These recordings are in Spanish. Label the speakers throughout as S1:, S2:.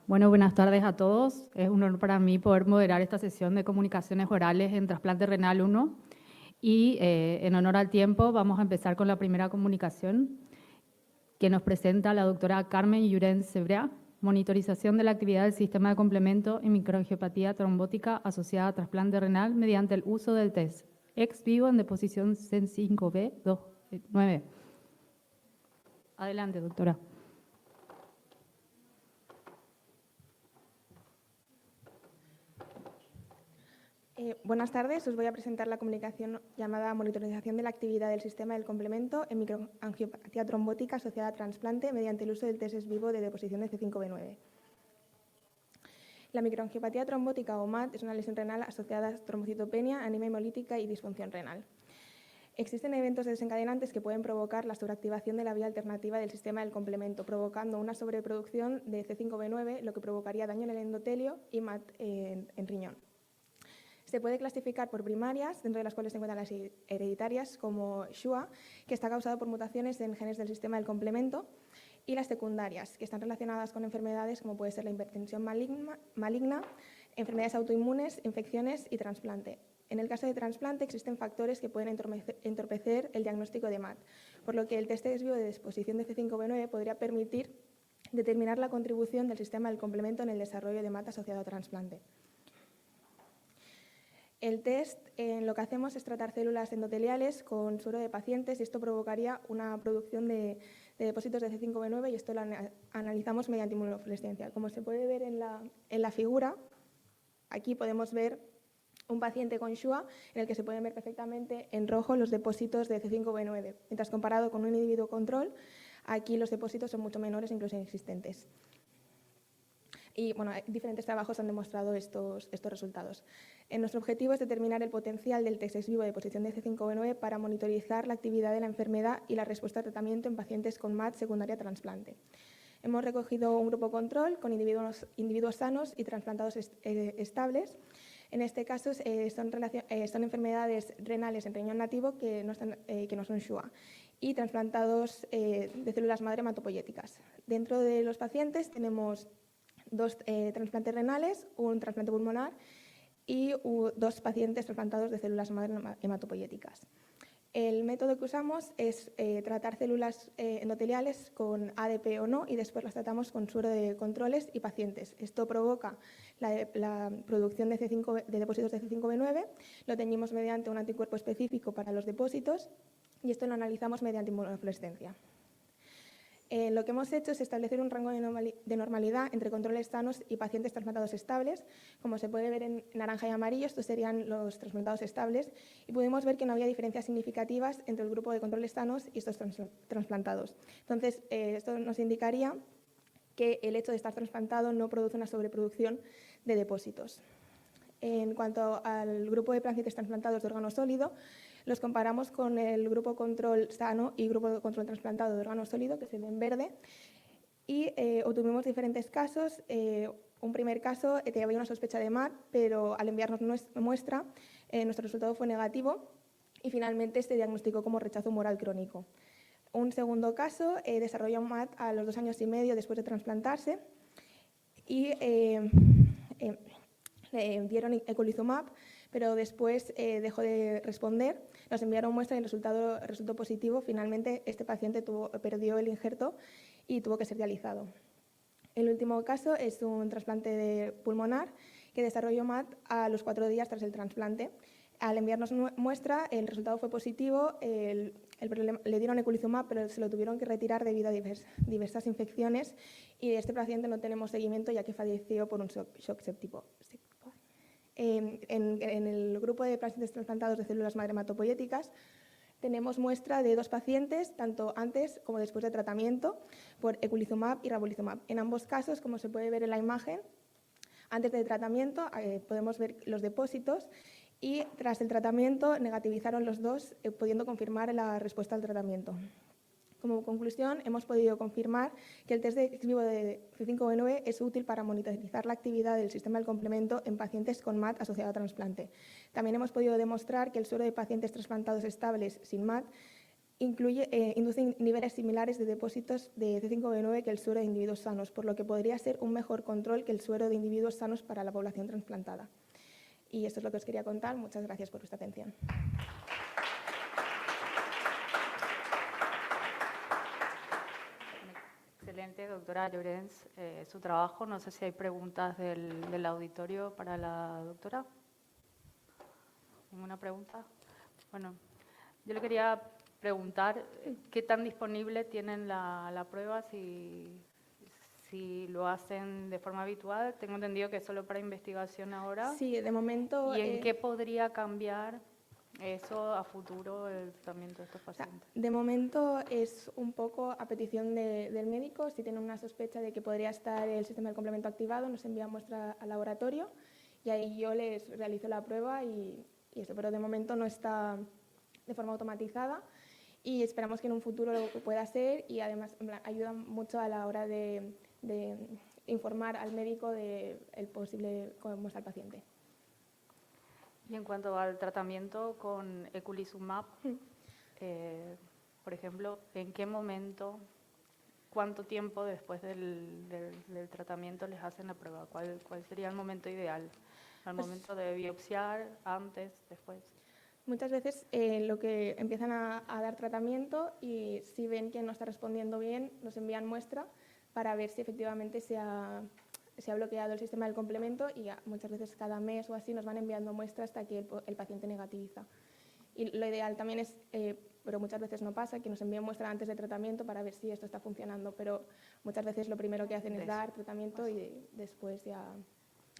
S1: Bueno, buenas tardes a todos. Es un honor para mí poder moderar esta sesión de comunicaciones orales en trasplante renal 1. Y en honor al tiempo, vamos a empezar con la primera comunicación que nos presenta la doctora Carmen Llorens Cebrià, monitorización de la actividad del sistema de complemento en microangiopatía trombótica asociada a trasplante renal mediante el uso del test ex vivo en deposición C5B9. Adelante, doctora.
S2: Buenas tardes, os voy a presentar la comunicación llamada Monitorización de la actividad del sistema del complemento en microangiopatía trombótica asociada a trasplante mediante el uso del test ex vivo de deposición de C5B9. La microangiopatía trombótica o MAT es una lesión renal asociada a trombocitopenia, anemia hemolítica y disfunción renal. Existen eventos desencadenantes que pueden provocar la sobreactivación de la vía alternativa del sistema del complemento, provocando una sobreproducción de C5B9, lo que provocaría daño en el endotelio y MAT en riñón. Se puede clasificar por primarias, dentro de las cuales se encuentran las hereditarias, como SHUA, que está causado por mutaciones en genes del sistema del complemento, y las secundarias, que están relacionadas con enfermedades como puede ser la hipertensión maligna, enfermedades autoinmunes, infecciones y trasplante. En el caso de trasplante existen factores que pueden entorpecer el diagnóstico de MAT, por lo que el test ex vivo de disposición de C5B9 podría permitir determinar la contribución del sistema del complemento en el desarrollo de MAT asociado a trasplante. El test, lo que hacemos es tratar células endoteliales con suero de pacientes y esto provocaría una producción de depósitos de C5B9 y esto lo analizamos mediante inmunofluorescencia. Como se puede ver en la figura, aquí podemos ver un paciente con SHUA en el que se pueden ver perfectamente en rojo los depósitos de C5B9, mientras comparado con un individuo control, aquí los depósitos son mucho menores, incluso inexistentes. Y bueno, diferentes trabajos han demostrado estos resultados. Nuestro objetivo es determinar el potencial del test ex vivo de deposición de C5B9 para monitorizar la actividad de la enfermedad y la respuesta a tratamiento en pacientes con MAT secundaria a trasplante. Hemos recogido un grupo control con individuos sanos y trasplantados estables. En este caso son enfermedades renales en riñón nativo que no son SHUA y trasplantados de células madre hematopoyéticas. Dentro de los pacientes tenemos 2 trasplantes renales, un trasplante pulmonar y 2 pacientes trasplantados de células madre hematopoyéticas. El método que usamos es tratar células endoteliales con ADP o no y después las tratamos con suero de controles y pacientes. Esto provoca la producción de depósitos de C5B9, lo teñimos mediante un anticuerpo específico para los depósitos y esto lo analizamos mediante inmunofluorescencia. Lo que hemos hecho es establecer un rango de normalidad entre controles sanos y pacientes trasplantados estables. Como se puede ver en naranja y amarillo, estos serían los trasplantados estables y pudimos ver que no había diferencias significativas entre el grupo de controles sanos y estos trasplantados. Entonces, esto nos indicaría que el hecho de estar trasplantado no produce una sobreproducción de depósitos. En cuanto al grupo de pacientes trasplantados de órgano sólido, los comparamos con el grupo control sano y grupo de control trasplantado de órgano sólido, que se ve en verde, y obtuvimos diferentes casos. Un primer caso, había una sospecha de MAT, pero al enviarnos muestra, nuestro resultado fue negativo y finalmente se diagnosticó como rechazo humoral crónico. Un segundo caso, desarrolló MAT a los 2 años y medio después de trasplantarse y le dieron eculizumab, pero después dejó de responder. Nos enviaron muestra y el resultado resultó positivo. Finalmente, este paciente perdió el injerto y tuvo que ser dializado. El último caso es un trasplante pulmonar que desarrolló MAT a los 4 días tras el trasplante. Al enviarnos muestra, el resultado fue positivo. Le dieron eculizumab, pero se lo tuvieron que retirar debido a diversas infecciones y de este paciente no tenemos seguimiento ya que falleció por un shock séptico. En el grupo de pacientes trasplantados de células madre hematopoyéticas tenemos muestra de 2 pacientes, tanto antes como después de tratamiento, por eculizumab y ravulizumab. En ambos casos, como se puede ver en la imagen, antes del tratamiento podemos ver los depósitos y tras el tratamiento negativizaron los 2, pudiendo confirmar la respuesta al tratamiento. Como conclusión, hemos podido confirmar que el test ex vivo de C5B9 es útil para monitorizar la actividad del sistema del complemento en pacientes con MAT asociado a trasplante. También hemos podido demostrar que el suero de pacientes trasplantados estables sin MAT induce niveles similares de depósitos de C5b9 que el suero de individuos sanos, por lo que podría ser un mejor control que el suero de individuos sanos para la población trasplantada. Y esto es lo que os quería contar. Muchas gracias por vuestra atención.
S1: Excelente, doctora Llorens, su trabajo. No sé si hay preguntas del auditorio para la doctora. ¿Ninguna pregunta? Bueno, yo le quería preguntar qué tan disponible tienen la prueba, si lo hacen de forma habitual. Tengo entendido que es solo para investigación ahora.
S2: Sí, de momento...
S1: ¿Y en qué podría cambiar eso a futuro, el tratamiento de estos pacientes?
S2: De momento es un poco a petición del médico. Si tienen una sospecha de que podría estar el sistema del complemento activado, nos envían muestra al laboratorio y ahí yo les realizo la prueba y eso, pero de momento no está de forma automatizada y esperamos que en un futuro lo pueda ser, y además ayuda mucho a la hora de informar al médico del posible cómo está el paciente.
S1: Y en cuanto al tratamiento con eculizumab, por ejemplo, ¿en qué momento, cuánto tiempo después del tratamiento les hacen la prueba? ¿Cuál sería el momento ideal? ¿Al momento de biopsiar, antes, después?
S2: Muchas veces lo que empiezan a dar tratamiento y si ven que no está respondiendo bien, nos envían muestra para ver si efectivamente se ha bloqueado el sistema del complemento, y muchas veces cada mes o así nos van enviando muestras hasta que el paciente negativiza. Y lo ideal también es, pero muchas veces no pasa, que nos envíen muestra antes de tratamiento para ver si esto está funcionando, pero muchas veces lo primero que hacen es dar tratamiento y después ya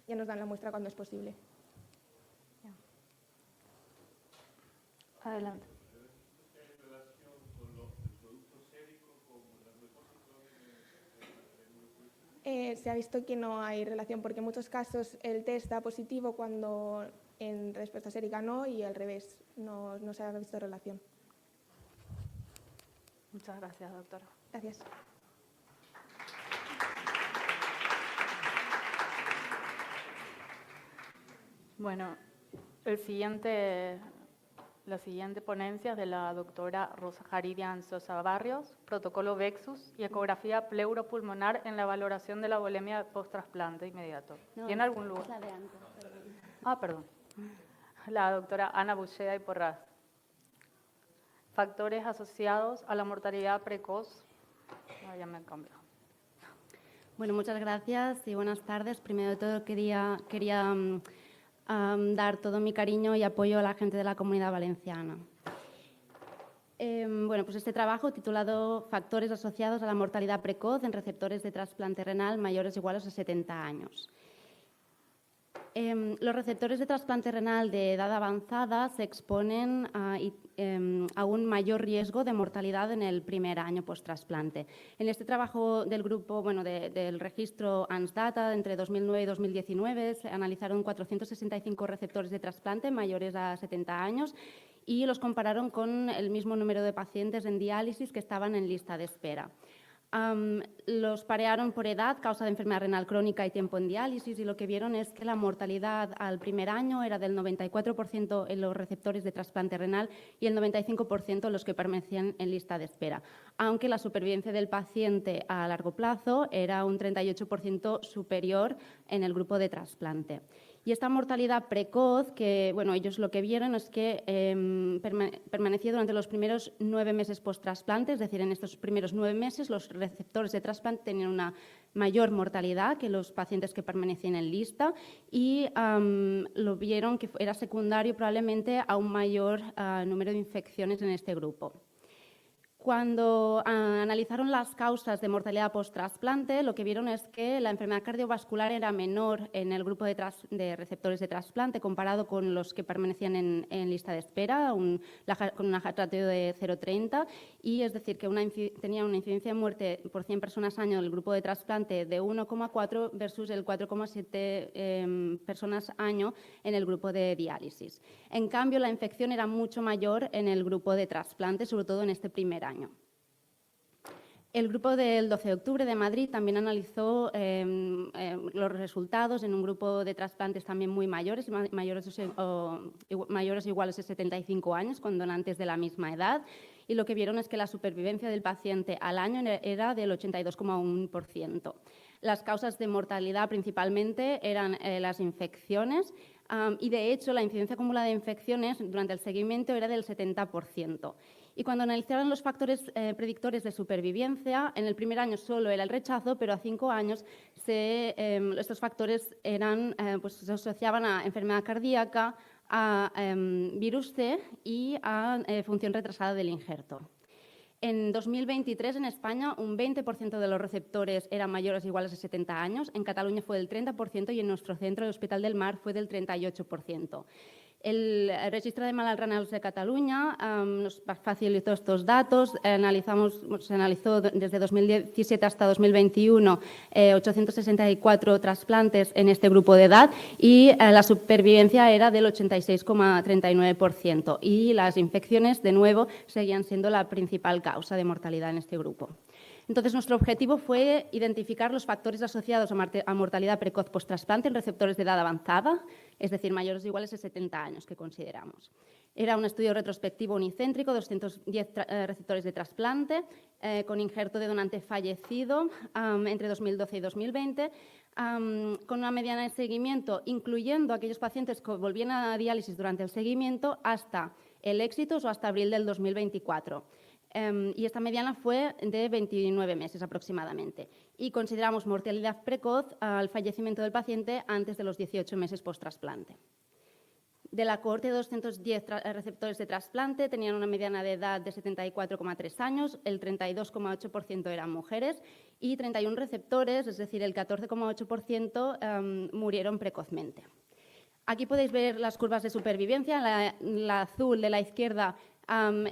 S2: nos dan la muestra cuando es posible.
S1: Adelante.
S2: Se ha visto que no hay relación, porque en muchos casos el test da positivo cuando en respuesta sérica no, y al revés, no se ha visto relación.
S1: Muchas gracias, doctora.
S2: Gracias.
S1: Bueno, la siguiente ponencia es de la doctora Rosa Jaridian Sosa Barrios, protocolo VEXUS y ecografía pleuropulmonar en la valoración de la volemia post-trasplante inmediato.
S3: No,
S1: ¿Tiene algún lugar?
S3: Es la de antes, perdón.
S1: Perdón. La doctora Ana Bucheda y Porras. Factores asociados a la mortalidad precoz. Ya me han cambiado.
S3: Bueno, muchas gracias y buenas tardes. Primero de todo quería dar todo mi cariño y apoyo a la gente de la Comunidad Valenciana. Bueno, pues este trabajo titulado Factores asociados a la mortalidad precoz en receptores de trasplante renal mayores o iguales a 70 años. Los receptores de trasplante renal de edad avanzada se exponen a un mayor riesgo de mortalidad en el primer año post-trasplante. En este trabajo del grupo, del registro ANSData, entre 2009 y 2019, se analizaron 465 receptores de trasplante mayores a 70 años y los compararon con el mismo número de pacientes en diálisis que estaban en lista de espera. Los parearon por edad, causa de enfermedad renal crónica y tiempo en diálisis, y lo que vieron es que la mortalidad al primer año era del 94% en los receptores de trasplante renal y el 95% en los que permanecían en lista de espera, aunque la supervivencia del paciente a largo plazo era un 38% superior en el grupo de trasplante. Y esta mortalidad precoz, que ellos lo que vieron es que permanecía durante los primeros 9 meses post-trasplante, es decir, en estos primeros 9 meses los receptores de trasplante tenían una mayor mortalidad que los pacientes que permanecían en lista, y lo vieron que era secundario probablemente a un mayor número de infecciones en este grupo. Cuando analizaron las causas de mortalidad post-trasplante, lo que vieron es que la enfermedad cardiovascular era menor en el grupo de receptores de trasplante comparado con los que permanecían en lista de espera, con una hazard ratio de 0,30, y es decir, que tenía una incidencia de muerte por 100 personas año en el grupo de trasplante de 1,4 versus el 4,7 personas año en el grupo de diálisis. En cambio, la infección era mucho mayor en el grupo de trasplante, sobre todo en este primer año. El grupo del 12 de octubre de Madrid también analizó los resultados en un grupo de trasplantes también muy mayores, mayores o iguales a 75 años, con donantes de la misma edad, y lo que vieron es que la supervivencia del paciente al año era del 82,1%. Las causas de mortalidad principalmente eran las infecciones y, de hecho, la incidencia acumulada de infecciones durante el seguimiento era del 70%. Y cuando analizaron los factores predictores de supervivencia, en el primer año solo era el rechazo, pero a 5 años estos factores se asociaban a enfermedad cardíaca, a virus C y a función retrasada del injerto. En 2023, en España, un 20% de los receptores eran mayores o iguales a 70 años. En Cataluña fue del 30% y en nuestro centro, el Hospital del Mar, fue del 38%. El Registre de Malalts Renals de Cataluña nos facilitó estos datos. Se analizó desde 2017 hasta 2021 864 trasplantes en este grupo de edad y la supervivencia era del 86,39% y las infecciones, de nuevo, seguían siendo la principal causa de mortalidad en este grupo. Entonces, nuestro objetivo fue identificar los factores asociados a mortalidad precoz post-trasplante en receptores de edad avanzada, es decir, mayores o iguales a 70 años, que consideramos. Era un estudio retrospectivo unicéntrico, 210 receptores de trasplante, con injerto de donante fallecido entre 2012 y 2020, con una mediana de seguimiento, incluyendo aquellos pacientes que volvían a diálisis durante el seguimiento, hasta el éxito o hasta abril del 2024. Y esta mediana fue de 29 meses aproximadamente. Y consideramos mortalidad precoz al fallecimiento del paciente antes de los 18 meses post-trasplante. De la cohorte de 210 receptores de trasplante tenían una mediana de edad de 74,3 años, el 32,8% eran mujeres y 31 receptores, es decir, el 14,8%, murieron precozmente. Aquí podéis ver las curvas de supervivencia. La azul de la izquierda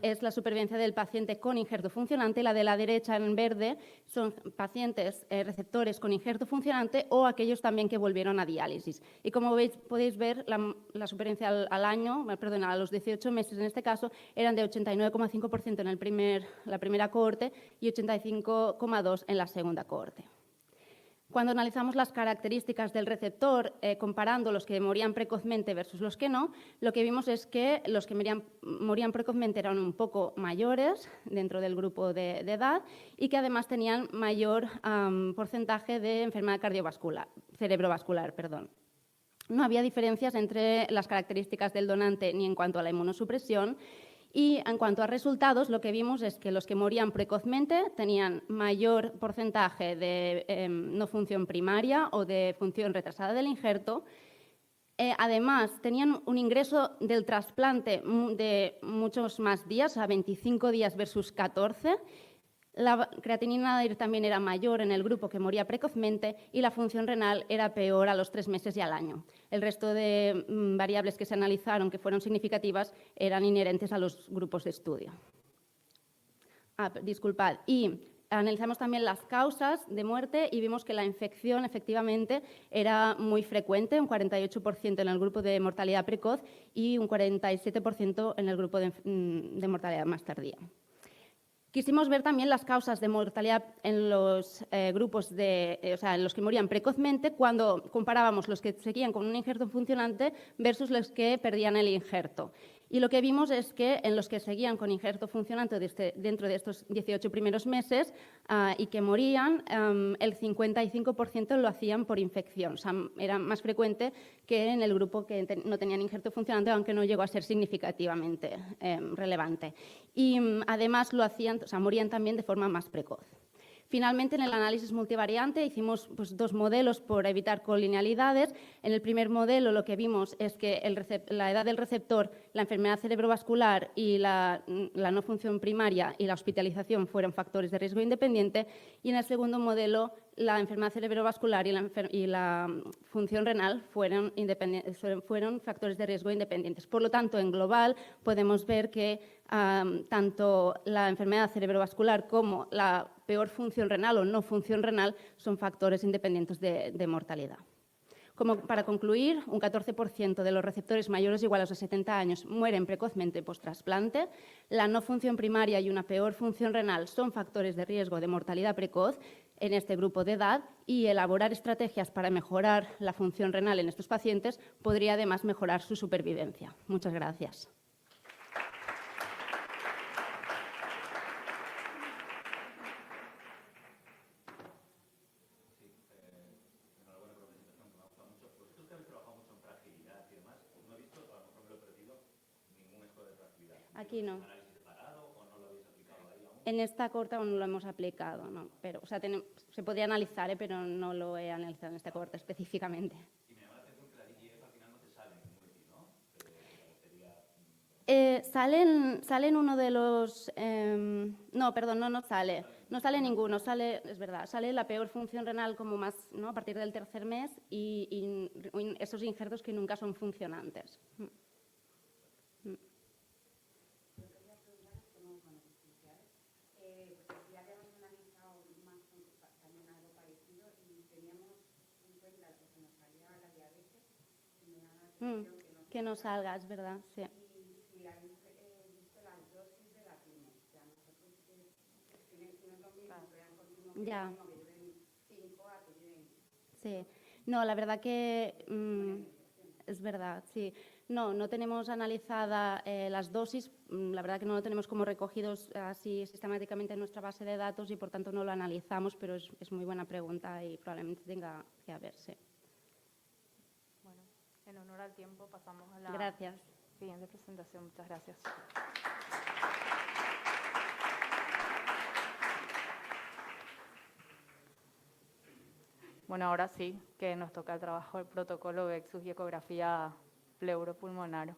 S3: es la supervivencia del paciente con injerto funcionante, la de la derecha en verde son pacientes receptores con injerto funcionante o aquellos también que volvieron a diálisis. Y como veis, podéis ver la supervivencia a los 18 meses en este caso eran de 89,5% en la primera cohorte y 85,2% en la segunda cohorte. Cuando analizamos las características del receptor, comparando los que morían precozmente versus los que no, lo que vimos es que los que morían precozmente eran un poco mayores dentro del grupo de edad y que además tenían mayor porcentaje de enfermedad cerebrovascular. No había diferencias entre las características del donante ni en cuanto a la inmunosupresión. Y en cuanto a resultados, lo que vimos es que los que morían precozmente tenían mayor porcentaje de no función primaria o de función retrasada del injerto. Además, tenían un ingreso del trasplante de muchos más días, a 25 días versus 14. La creatinina también era mayor en el grupo que moría precozmente y la función renal era peor a los 3 meses y al año. El resto de variables que se analizaron que fueron significativas eran inherentes a los grupos de estudio. Y analizamos también las causas de muerte y vimos que la infección efectivamente era muy frecuente, un 48% en el grupo de mortalidad precoz y un 47% en el grupo de mortalidad más tardía. Quisimos ver también las causas de mortalidad en los grupos en los que morían precozmente cuando comparábamos los que seguían con un injerto funcionante versus los que perdían el injerto. Y lo que vimos es que en los que seguían con injerto funcionante dentro de estos 18 primeros meses y que morían, el 55% lo hacían por infección. O sea, era más frecuente que en el grupo que no tenían injerto funcionante, aunque no llegó a ser significativamente relevante. Y además morían también de forma más precoz. Finalmente, en el análisis multivariante hicimos 2 modelos por evitar colinealidades. En el primer modelo lo que vimos es que la edad del receptor, la enfermedad cerebrovascular y la no función primaria y la hospitalización fueron factores de riesgo independiente. Y en el segundo modelo, la enfermedad cerebrovascular y la función renal fueron factores de riesgo independientes. Por lo tanto, en global podemos ver que tanto la enfermedad cerebrovascular como la peor función renal o no función renal son factores independientes de mortalidad. Como para concluir, un 14% de los receptores mayores o iguales a 70 años mueren precozmente post-trasplante. La no función primaria y una peor función renal son factores de riesgo de mortalidad precoz en este grupo de edad y elaborar estrategias para mejorar la función renal en estos pacientes podría además mejorar su supervivencia. Muchas gracias. Aquí no. En esta corte aún no lo hemos aplicado, ¿no? Pero, o sea, se podría analizar, pero no lo he analizado en esta corte específicamente.
S4: Y me llama la atención que la DGF al final no te sale en multi, ¿no?
S3: Salen uno de los... no, perdón, no sale. No sale ninguno, es verdad. Sale la peor función renal como más, ¿no? A partir del tercer mes y esos injertos que nunca son funcionantes. Que no salga, es verdad, sí. Ya. Sí. No, la verdad que es verdad, sí. No tenemos analizada las dosis, la verdad que no lo tenemos como recogidos así sistemáticamente en nuestra base de datos y por tanto no lo analizamos, pero es muy buena pregunta y probablemente tenga que haberse.
S1: Bueno, en honor al tiempo pasamos a la
S3: Gracias.
S1: siguiente presentación. Muchas gracias. Bueno, ahora sí que nos toca el trabajo del protocolo Vexus y ecografía pleuropulmonar.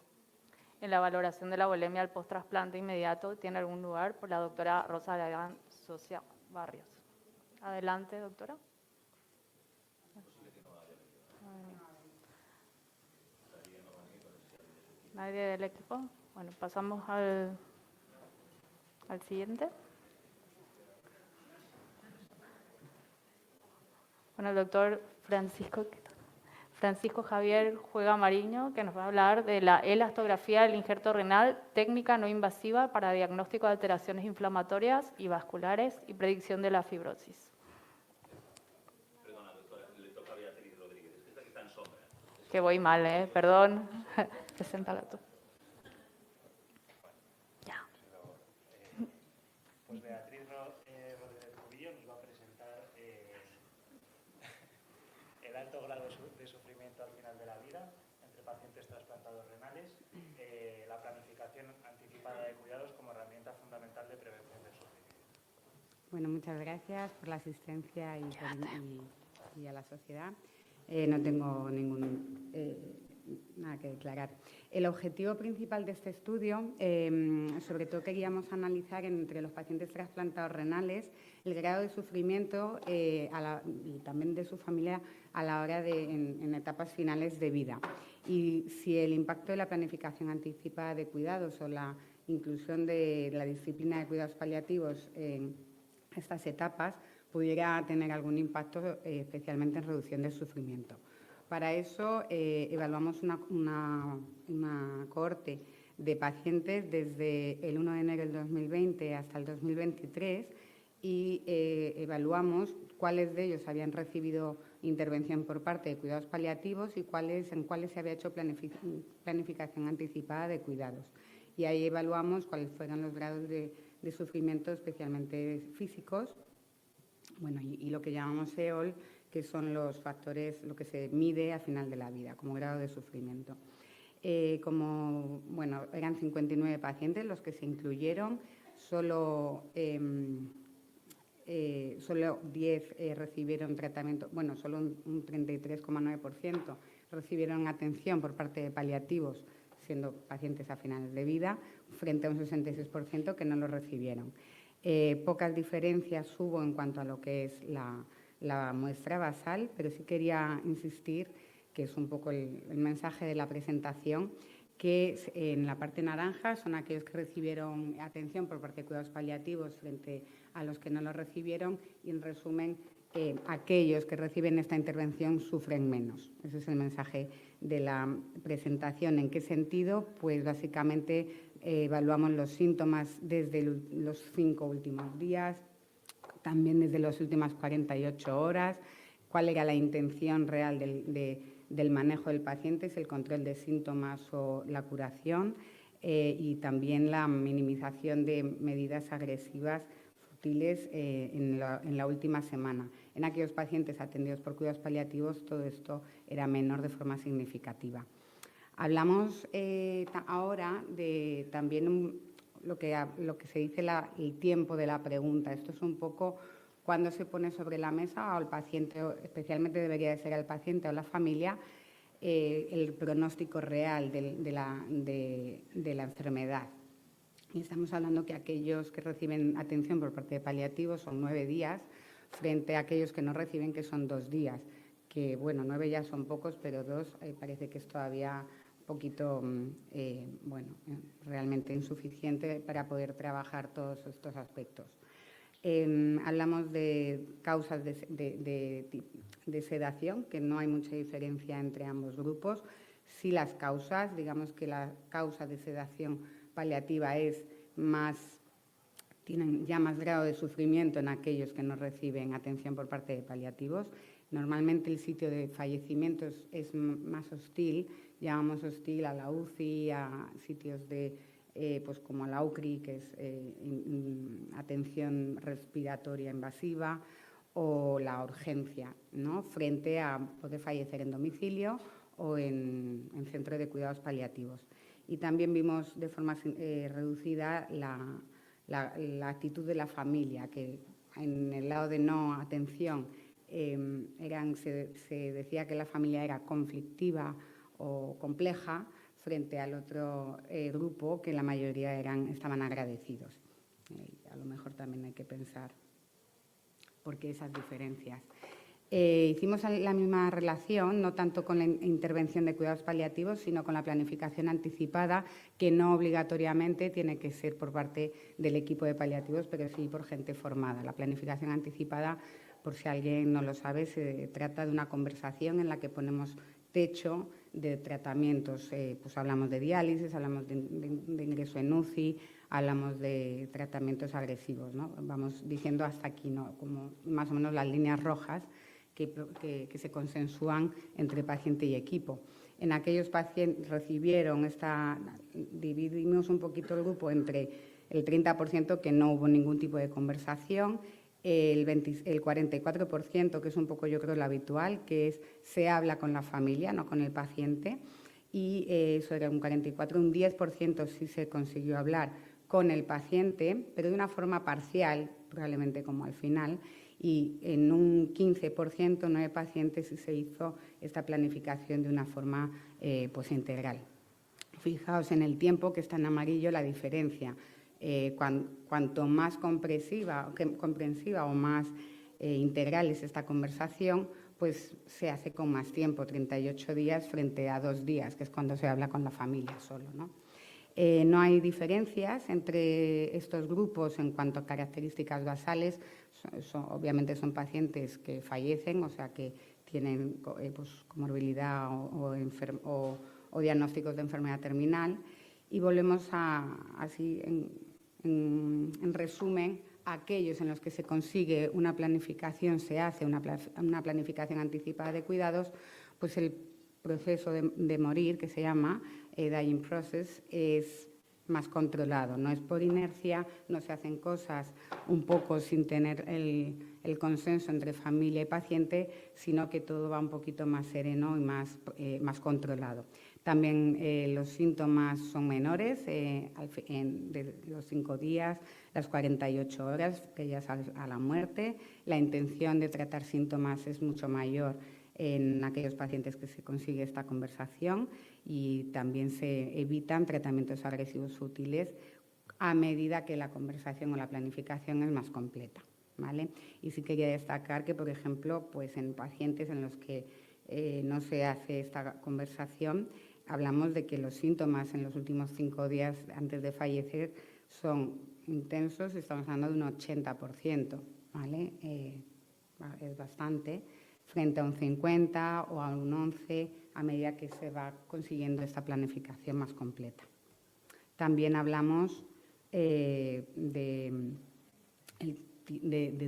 S1: En la valoración de la volemia al post-trasplante inmediato tiene algún lugar por la doctora Rosa Leán Socia Barrios. Adelante, doctora. ¿Nadie del equipo? Bueno, pasamos al siguiente. Bueno, el doctor Francisco Javier Juega Mariño, que nos va a hablar de la elastografía del injerto renal, técnica no invasiva para diagnóstico de alteraciones inflamatorias y vasculares y predicción de la fibrosis.
S4: Perdona, doctora, le toca a Beatriz Rodríguez, esta que está en sombra.
S1: Que voy mal, perdón. Preséntala tú. Ya.
S5: Pues Beatriz Rodríguez Cubillo nos va a presentar el alto grado de sufrimiento al final de la vida entre pacientes trasplantados renales, la planificación anticipada de cuidados como herramienta fundamental de prevención del sufrimiento.
S6: Bueno, muchas gracias por la asistencia y a la sociedad. No tengo nada que declarar. El objetivo principal de este estudio, sobre todo queríamos analizar entre los pacientes trasplantados renales el grado de sufrimiento y también de su familia a la hora en etapas finales de vida. Y si el impacto de la planificación anticipada de cuidados o la inclusión de la disciplina de cuidados paliativos en estas etapas pudiera tener algún impacto, especialmente en reducción del sufrimiento. Para eso evaluamos una cohorte de pacientes desde el 1 de enero del 2020 hasta el 2023 y evaluamos cuáles de ellos habían recibido intervención por parte de cuidados paliativos y en cuáles se había hecho planificación anticipada de cuidados. Y ahí evaluamos cuáles fueron los grados de sufrimiento, especialmente físicos, bueno, y lo que llamamos EOL, que son los factores, lo que se mide al final de la vida, como grado de sufrimiento. Eran 59 pacientes los que se incluyeron, solo 10 recibieron tratamiento, solo un 33,9% recibieron atención por parte de paliativos, siendo pacientes a finales de vida, frente a un 66% que no lo recibieron. Pocas diferencias hubo en cuanto a lo que es la muestra basal, pero sí quería insistir, que es un poco el mensaje de la presentación, que en la parte naranja son aquellos que recibieron atención por parte de cuidados paliativos frente a los que no lo recibieron y, en resumen, aquellos que reciben esta intervención sufren menos. Ese es el mensaje de la presentación. ¿En qué sentido? Pues básicamente evaluamos los síntomas desde los 5 últimos días, también desde las últimas 48 horas, cuál era la intención real del manejo del paciente, si el control de síntomas o la curación, y también la minimización de medidas agresivas futiles en la última semana. En aquellos pacientes atendidos por cuidados paliativos todo esto era menor de forma significativa. Hablamos ahora de también lo que se dice el tiempo de la pregunta. Esto es un poco cuando se pone sobre la mesa al paciente, especialmente debería de ser al paciente o a la familia, el pronóstico real de la enfermedad. Y estamos hablando que aquellos que reciben atención por parte de paliativos son 9 días, frente a aquellos que no reciben, que son 2 días. Que, bueno, 9 ya son pocos, pero 2 parece que es todavía un poquito, realmente insuficiente para poder trabajar todos estos aspectos. Hablamos de causas de sedación, que no hay mucha diferencia entre ambos grupos. Sí, las causas, digamos que la causa de sedación paliativa tienen ya más grado de sufrimiento en aquellos que no reciben atención por parte de paliativos. Normalmente el sitio de fallecimiento es más hostil, llamamos hostil a la UCI, a sitios pues como la UCRI, que es atención respiratoria invasiva, o la urgencia, ¿no?, frente a poder fallecer en domicilio o en centro de cuidados paliativos. Y también vimos de forma reducida la actitud de la familia, que en el lado de no atención se decía que la familia era conflictiva o compleja, frente al otro grupo, que la mayoría estaban agradecidos. A lo mejor también hay que pensar por qué esas diferencias. Hicimos la misma relación, no tanto con la intervención de cuidados paliativos, sino con la planificación anticipada, que no obligatoriamente tiene que ser por parte del equipo de paliativos, pero sí por gente formada. La planificación anticipada, por si alguien no lo sabe, se trata de una conversación en la que ponemos techo de tratamientos, pues hablamos de diálisis, hablamos de ingreso en UCI, hablamos de tratamientos agresivos, ¿no? Vamos diciendo hasta aquí, ¿no?, como más o menos las líneas rojas que se consensúan entre paciente y equipo. En aquellos pacientes dividimos un poquito el grupo entre el 30% que no hubo ningún tipo de conversación, el 44%, que es un poco, yo creo, lo habitual, que se habla con la familia, no con el paciente, y eso era un 44%, un 10% sí se consiguió hablar con el paciente, pero de una forma parcial, probablemente como al final, y en un 15%, 9 pacientes, sí se hizo esta planificación de una forma pues integral. Fijaos en el tiempo, que está en amarillo, la diferencia. Cuanto más comprensiva o más integral es esta conversación, pues se hace con más tiempo, 38 días frente a 2 días, que es cuando se habla con la familia solo, ¿no? No hay diferencias entre estos grupos en cuanto a características basales. Obviamente son pacientes que fallecen, o sea que tienen pues, comorbilidad o diagnósticos de enfermedad terminal. Y volvemos así, en resumen, a aquellos en los que se consigue una planificación, se hace una planificación anticipada de cuidados, pues el proceso de morir, que se llama dying process, es más controlado. No es por inercia, no se hacen cosas un poco sin tener el consenso entre familia y paciente, sino que todo va un poquito más sereno y más controlado. También los síntomas son menores, de los 5 días, las 48 horas previas a la muerte. La intención de tratar síntomas es mucho mayor en aquellos pacientes que se consigue esta conversación, y también se evitan tratamientos agresivos útiles a medida que la conversación o la planificación es más completa, ¿vale? Y sí quería destacar que, por ejemplo, pues en pacientes en los que no se hace esta conversación, hablamos de que los síntomas en los últimos 5 días antes de fallecer son intensos, estamos hablando de un 80%, ¿vale? Es bastante, frente a un 50 o a un 11 a medida que se va consiguiendo esta planificación más completa. También hablamos de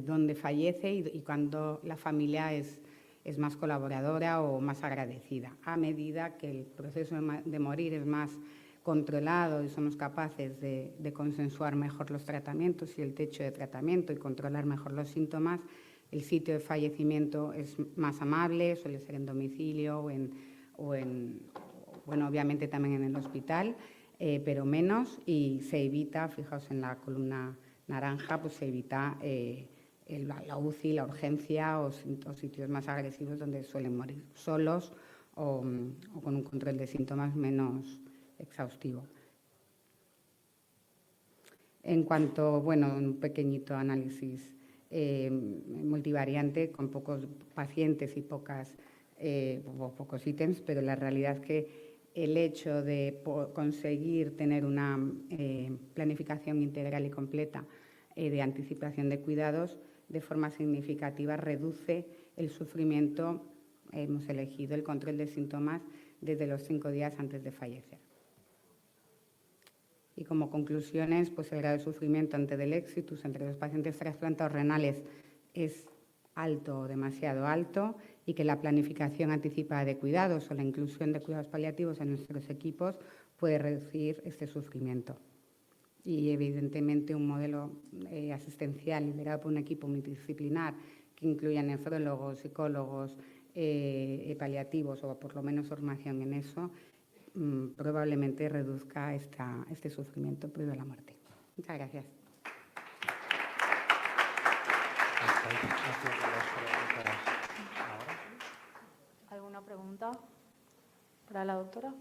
S6: dónde fallece y cuándo la familia es más colaboradora o más agradecida. A medida que el proceso de morir es más controlado y somos capaces de consensuar mejor los tratamientos y el techo de tratamiento y controlar mejor los síntomas, el sitio de fallecimiento es más amable, suele ser en domicilio o Bueno, obviamente también en el hospital, pero menos, y se evita, fijaos en la columna naranja, pues se evita la UCI, la urgencia o sitios más agresivos donde suelen morir solos o con un control de síntomas menos exhaustivo. En cuanto, bueno, un pequeñito análisis multivariante con pocos pacientes y pocos ítems, pero la realidad es que el hecho de conseguir tener una planificación integral y completa de anticipación de cuidados de forma significativa reduce el sufrimiento. Hemos elegido el control de síntomas desde los 5 días antes de fallecer. Y como conclusiones, pues el grado de sufrimiento ante del éxitus entre los pacientes trasplantados renales es alto o demasiado alto, y que la planificación anticipada de cuidados o la inclusión de cuidados paliativos en nuestros equipos puede reducir este sufrimiento. Y evidentemente un modelo asistencial liderado por un equipo multidisciplinar que incluya nefrólogos, psicólogos, paliativos o por lo menos formación en eso, probablemente reduzca este sufrimiento previo a la muerte. Muchas gracias.
S1: ¿Alguna pregunta para la doctora?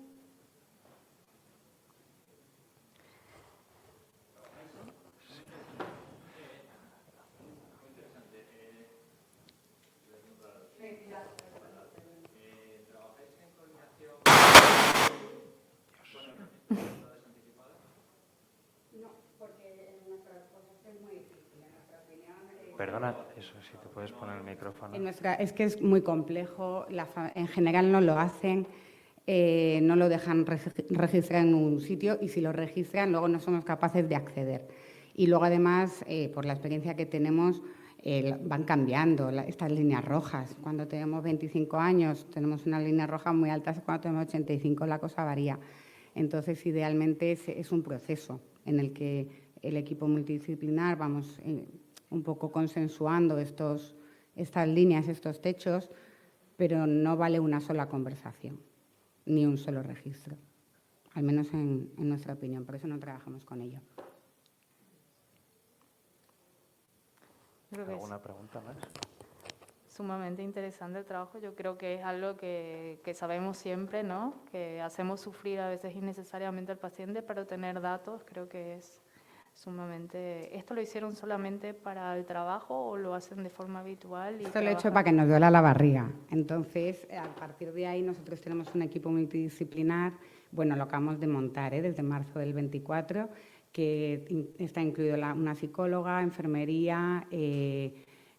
S5: Perdona, eso, si te puedes poner el micrófono.
S6: Es que es muy complejo, en general no lo hacen, no lo dejan registrar en un sitio, y si lo registran luego no somos capaces de acceder. Y luego además, por la experiencia que tenemos, van cambiando estas líneas rojas. Cuando tenemos 25 años tenemos una línea roja muy alta, cuando tenemos 85 la cosa varía. Entonces, idealmente es un proceso en el que el equipo multidisciplinar vamos un poco consensuando estas líneas, estos techos, pero no vale una sola conversación, ni un solo registro, al menos en nuestra opinión, por eso no trabajamos con ello.
S1: Creo que
S5: ¿Alguna pregunta más?
S1: sumamente interesante el trabajo. Yo creo que es algo que sabemos siempre, ¿no? Que hacemos sufrir a veces innecesariamente al paciente para obtener datos. Creo que es sumamente... ¿Esto lo hicieron solamente para el trabajo o lo hacen de forma habitual?
S6: Esto lo he hecho para que nos duela la barriga. Entonces, a partir de ahí, nosotros tenemos un equipo multidisciplinar, bueno, lo acabamos de montar desde marzo del 24, que está incluido una psicóloga, enfermería,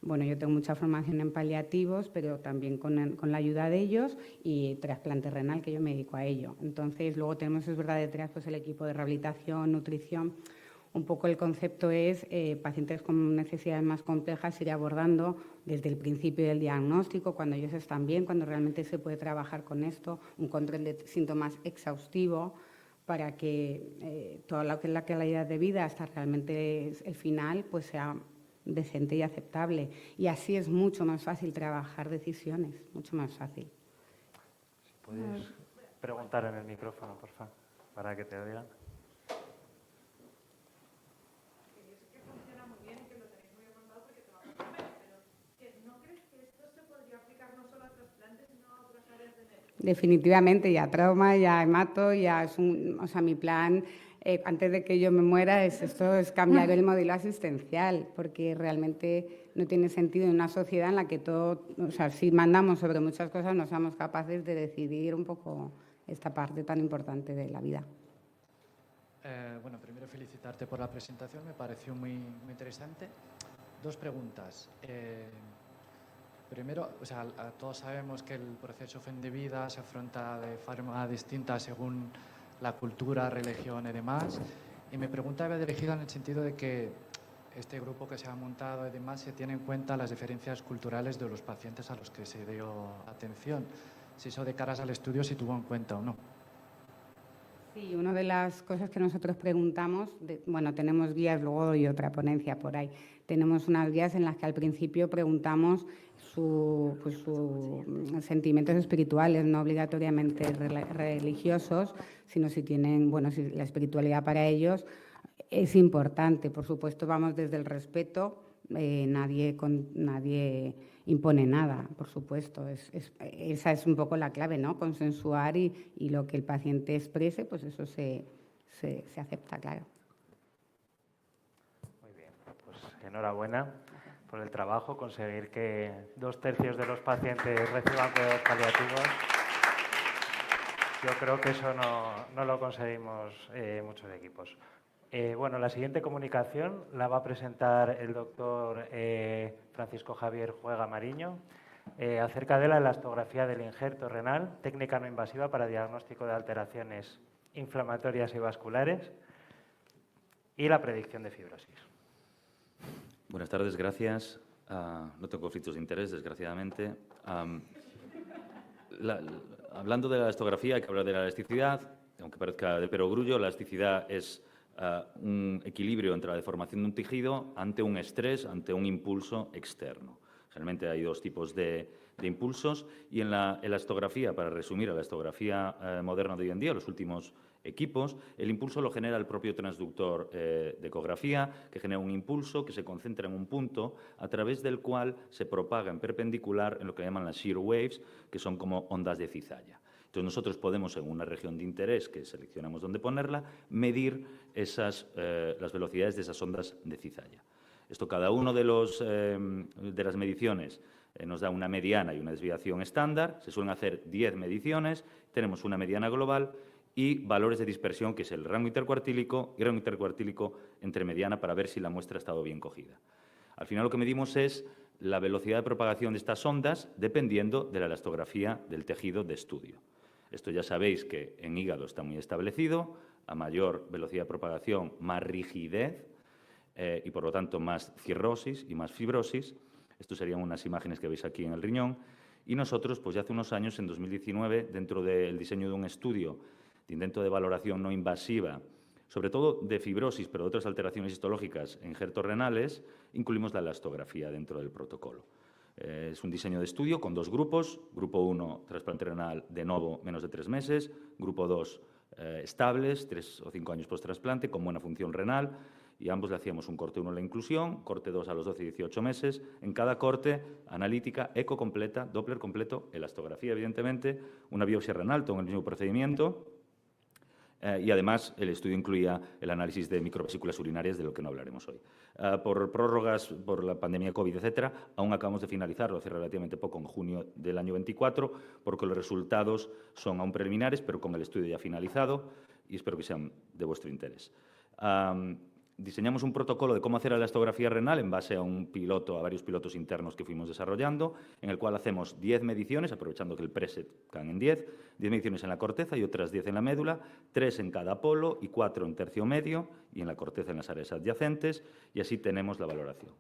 S6: bueno, yo tengo mucha formación en paliativos, pero también con la ayuda de ellos, y trasplante renal, que yo me dedico a ello. Entonces, luego tenemos, es verdad, detrás pues el equipo de rehabilitación, nutrición. Un poco el concepto es pacientes con necesidades más complejas ir abordando desde el principio del diagnóstico, cuando ellos están bien, cuando realmente se puede trabajar con esto, un control de síntomas exhaustivo para que toda lo que es la calidad de vida hasta realmente el final pues sea decente y aceptable. Y así es mucho más fácil trabajar decisiones, mucho más fácil.
S5: Si puedes preguntar en el micrófono, por favor, para que te oigan.
S6: Definitivamente, ya trauma, ya hemato, ya es mi plan, antes de que yo me muera, es cambiar el modelo asistencial, porque realmente no tiene sentido en una sociedad en la que si mandamos sobre muchas cosas, no somos capaces de decidir un poco esta parte tan importante de la vida.
S7: Bueno, primero felicitarte por la presentación, me pareció muy, muy interesante. 2 preguntas. Primero, todos sabemos que el proceso fin de vida se afronta de forma distinta según la cultura, religión y demás. Y mi pregunta va dirigida en el sentido de que este grupo que se ha montado y demás se tiene en cuenta las diferencias culturales de los pacientes a los que se dio atención. Si eso de caras al estudio se tuvo en cuenta o no.
S6: Sí, una de las cosas que nosotros preguntamos, tenemos guías, luego y otra ponencia por ahí, tenemos unas guías en las que al principio preguntamos sus sentimientos espirituales, no obligatoriamente religiosos, sino si tienen, bueno, si la espiritualidad para ellos es importante. Por supuesto, vamos desde el respeto, nadie impone nada, por supuesto. Esa es un poco la clave, ¿no? Consensuar y lo que el paciente exprese, pues eso se acepta, claro.
S5: Muy bien, pues enhorabuena por el trabajo, conseguir que 2/3 de los pacientes reciban cuidados paliativos. Yo creo que eso no lo conseguimos muchos equipos. Bueno, la siguiente comunicación la va a presentar el doctor Francisco Javier Juega Mariño acerca de la elastografía del injerto renal, técnica no invasiva para diagnóstico de alteraciones inflamatorias y vasculares y la predicción de fibrosis.
S4: Buenas tardes, gracias. No tengo conflictos de interés, desgraciadamente. Hablando de la elastografía, hay que hablar de la elasticidad. Aunque parezca de perogrullo, la elasticidad es un equilibrio entre la deformación de un tejido ante un estrés, ante un impulso externo. Generalmente hay dos tipos de impulsos y en la elastografía, para resumir, la elastografía moderna de hoy en día, los últimos equipos, el impulso lo genera el propio transductor de ecografía, que genera un impulso que se concentra en un punto a través del cual se propaga en perpendicular en lo que llaman las shear waves, que son como ondas de cizalla. Entonces, nosotros podemos, en una región de interés que seleccionamos dónde ponerla, medir las velocidades de esas ondas de cizalla. Esto, cada uno de las mediciones nos da una mediana y una desviación estándar. Se suelen hacer 10 mediciones, tenemos una mediana global y valores de dispersión, que es el rango intercuartílico y rango intercuartílico entre mediana, para ver si la muestra ha estado bien cogida. Al final, lo que medimos es la velocidad de propagación de estas ondas dependiendo de la elastografía del tejido de estudio. Esto ya sabéis que en hígado está muy establecido. A mayor velocidad de propagación, más rigidez y, por lo tanto, más cirrosis y más fibrosis. Estas serían unas imágenes que veis aquí en el riñón. Y nosotros, pues ya hace unos años, en 2019, dentro del diseño de un estudio de intento de valoración no invasiva, sobre todo de fibrosis, pero de otras alteraciones histológicas en injertos renales, incluimos la elastografía dentro del protocolo. Es un diseño de estudio con dos grupos. Grupo 1, trasplante renal de novo, menos de 3 meses. Grupo 2, estables, 3 o 5 años post-trasplante, con buena función renal. Y a ambos le hacíamos un corte 1 en la inclusión, corte 2 a los 12 y 18 meses. En cada corte, analítica, eco completa, Doppler completo, elastografía, evidentemente, una biopsia renal, todo en el mismo procedimiento. Y además el estudio incluía el análisis de microvesículas urinarias, de lo que no hablaremos hoy. Por prórrogas, por la pandemia COVID, etcétera, aún acabamos de finalizarlo hace relativamente poco, en junio del año 24, porque los resultados son aún preliminares, pero con el estudio ya finalizado, y espero que sean de vuestro interés. Diseñamos un protocolo de cómo hacer la elastografía renal en base a varios pilotos internos que fuimos desarrollando, en el cual hacemos 10 mediciones, aprovechando que el preset caen en 10 mediciones en la corteza y otras 10 en la médula, 3 en cada polo y 4 en tercio medio, y en la corteza en las áreas adyacentes, y así tenemos la valoración.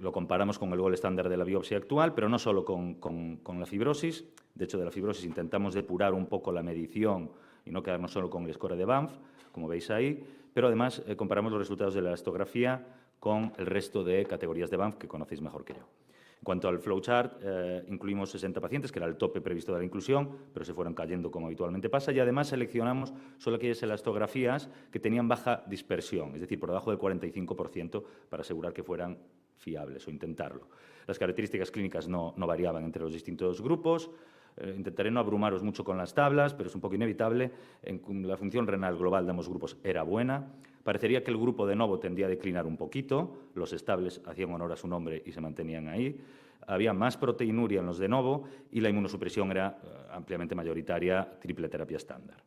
S4: Lo comparamos con el gold estándar de la biopsia actual, pero no solo con la fibrosis. De hecho, de la fibrosis intentamos depurar un poco la medición y no quedarnos solo con el score de Banff, como veis ahí, pero además comparamos los resultados de la elastografía con el resto de categorías de Banff que conocéis mejor que yo. En cuanto al flowchart, incluimos 60 pacientes, que era el tope previsto de la inclusión, pero se fueron cayendo como habitualmente pasa, y además seleccionamos solo aquellas elastografías que tenían baja dispersión, es decir, por debajo del 45%, para asegurar que fueran fiables o intentarlo. Las características clínicas no variaban entre los distintos grupos. Intentaré no abrumaros mucho con las tablas, pero es un poco inevitable. En la función renal global de ambos grupos era buena. Parecería que el grupo de novo tendía a declinar un poquito. Los estables hacían honor a su nombre y se mantenían ahí. Había más proteinuria en los de novo y la inmunosupresión era ampliamente mayoritaria, triple terapia estándar.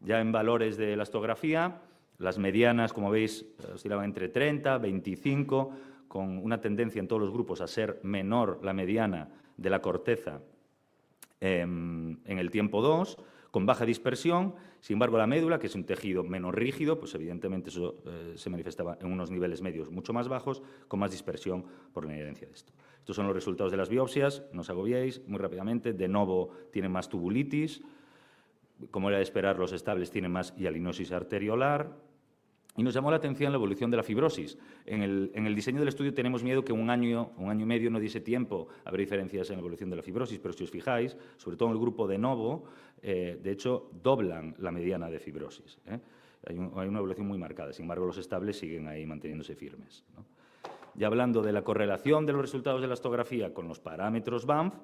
S4: Ya en valores de elastografía, las medianas, como veis, oscilaban entre 30, 25, con una tendencia en todos los grupos a ser menor la mediana de la corteza en el tiempo 2, con baja dispersión. Sin embargo, la médula, que es un tejido menos rígido, pues evidentemente eso se manifestaba en unos niveles medios mucho más bajos, con más dispersión por la inherencia de esto. Estos son los resultados de las biopsias, no os agobiéis, muy rápidamente. De novo tienen más tubulitis, como era de esperar, los estables tienen más hialinosis arteriolar, Y nos llamó la atención la evolución de la fibrosis. En el diseño del estudio tenemos miedo que un año y medio no diese tiempo a ver diferencias en la evolución de la fibrosis, pero si os fijáis, sobre todo en el grupo de Novo, de hecho, doblan la mediana de fibrosis. Hay una evolución muy marcada, sin embargo, los estables siguen ahí manteniéndose firmes, ¿no? Ya hablando de la correlación de los resultados de la elastografía con los parámetros Banff,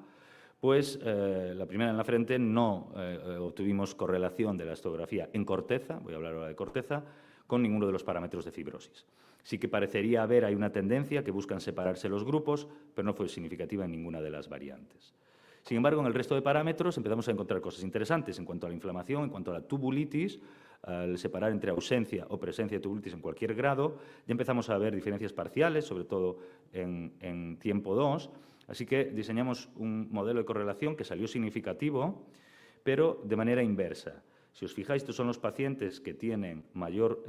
S4: pues la primera en la frente no obtuvimos correlación de la elastografía en corteza, voy a hablar ahora de corteza, con ninguno de los parámetros de fibrosis. Sí que parecería haber, hay una tendencia que buscan separarse los grupos, pero no fue significativa en ninguna de las variantes. Sin embargo, en el resto de parámetros empezamos a encontrar cosas interesantes en cuanto a la inflamación, en cuanto a la tubulitis. Al separar entre ausencia o presencia de tubulitis en cualquier grado, ya empezamos a ver diferencias parciales, sobre todo en tiempo 2. Así que diseñamos un modelo de correlación que salió significativo, pero de manera inversa. Si os fijáis, estos son los pacientes que tienen mayor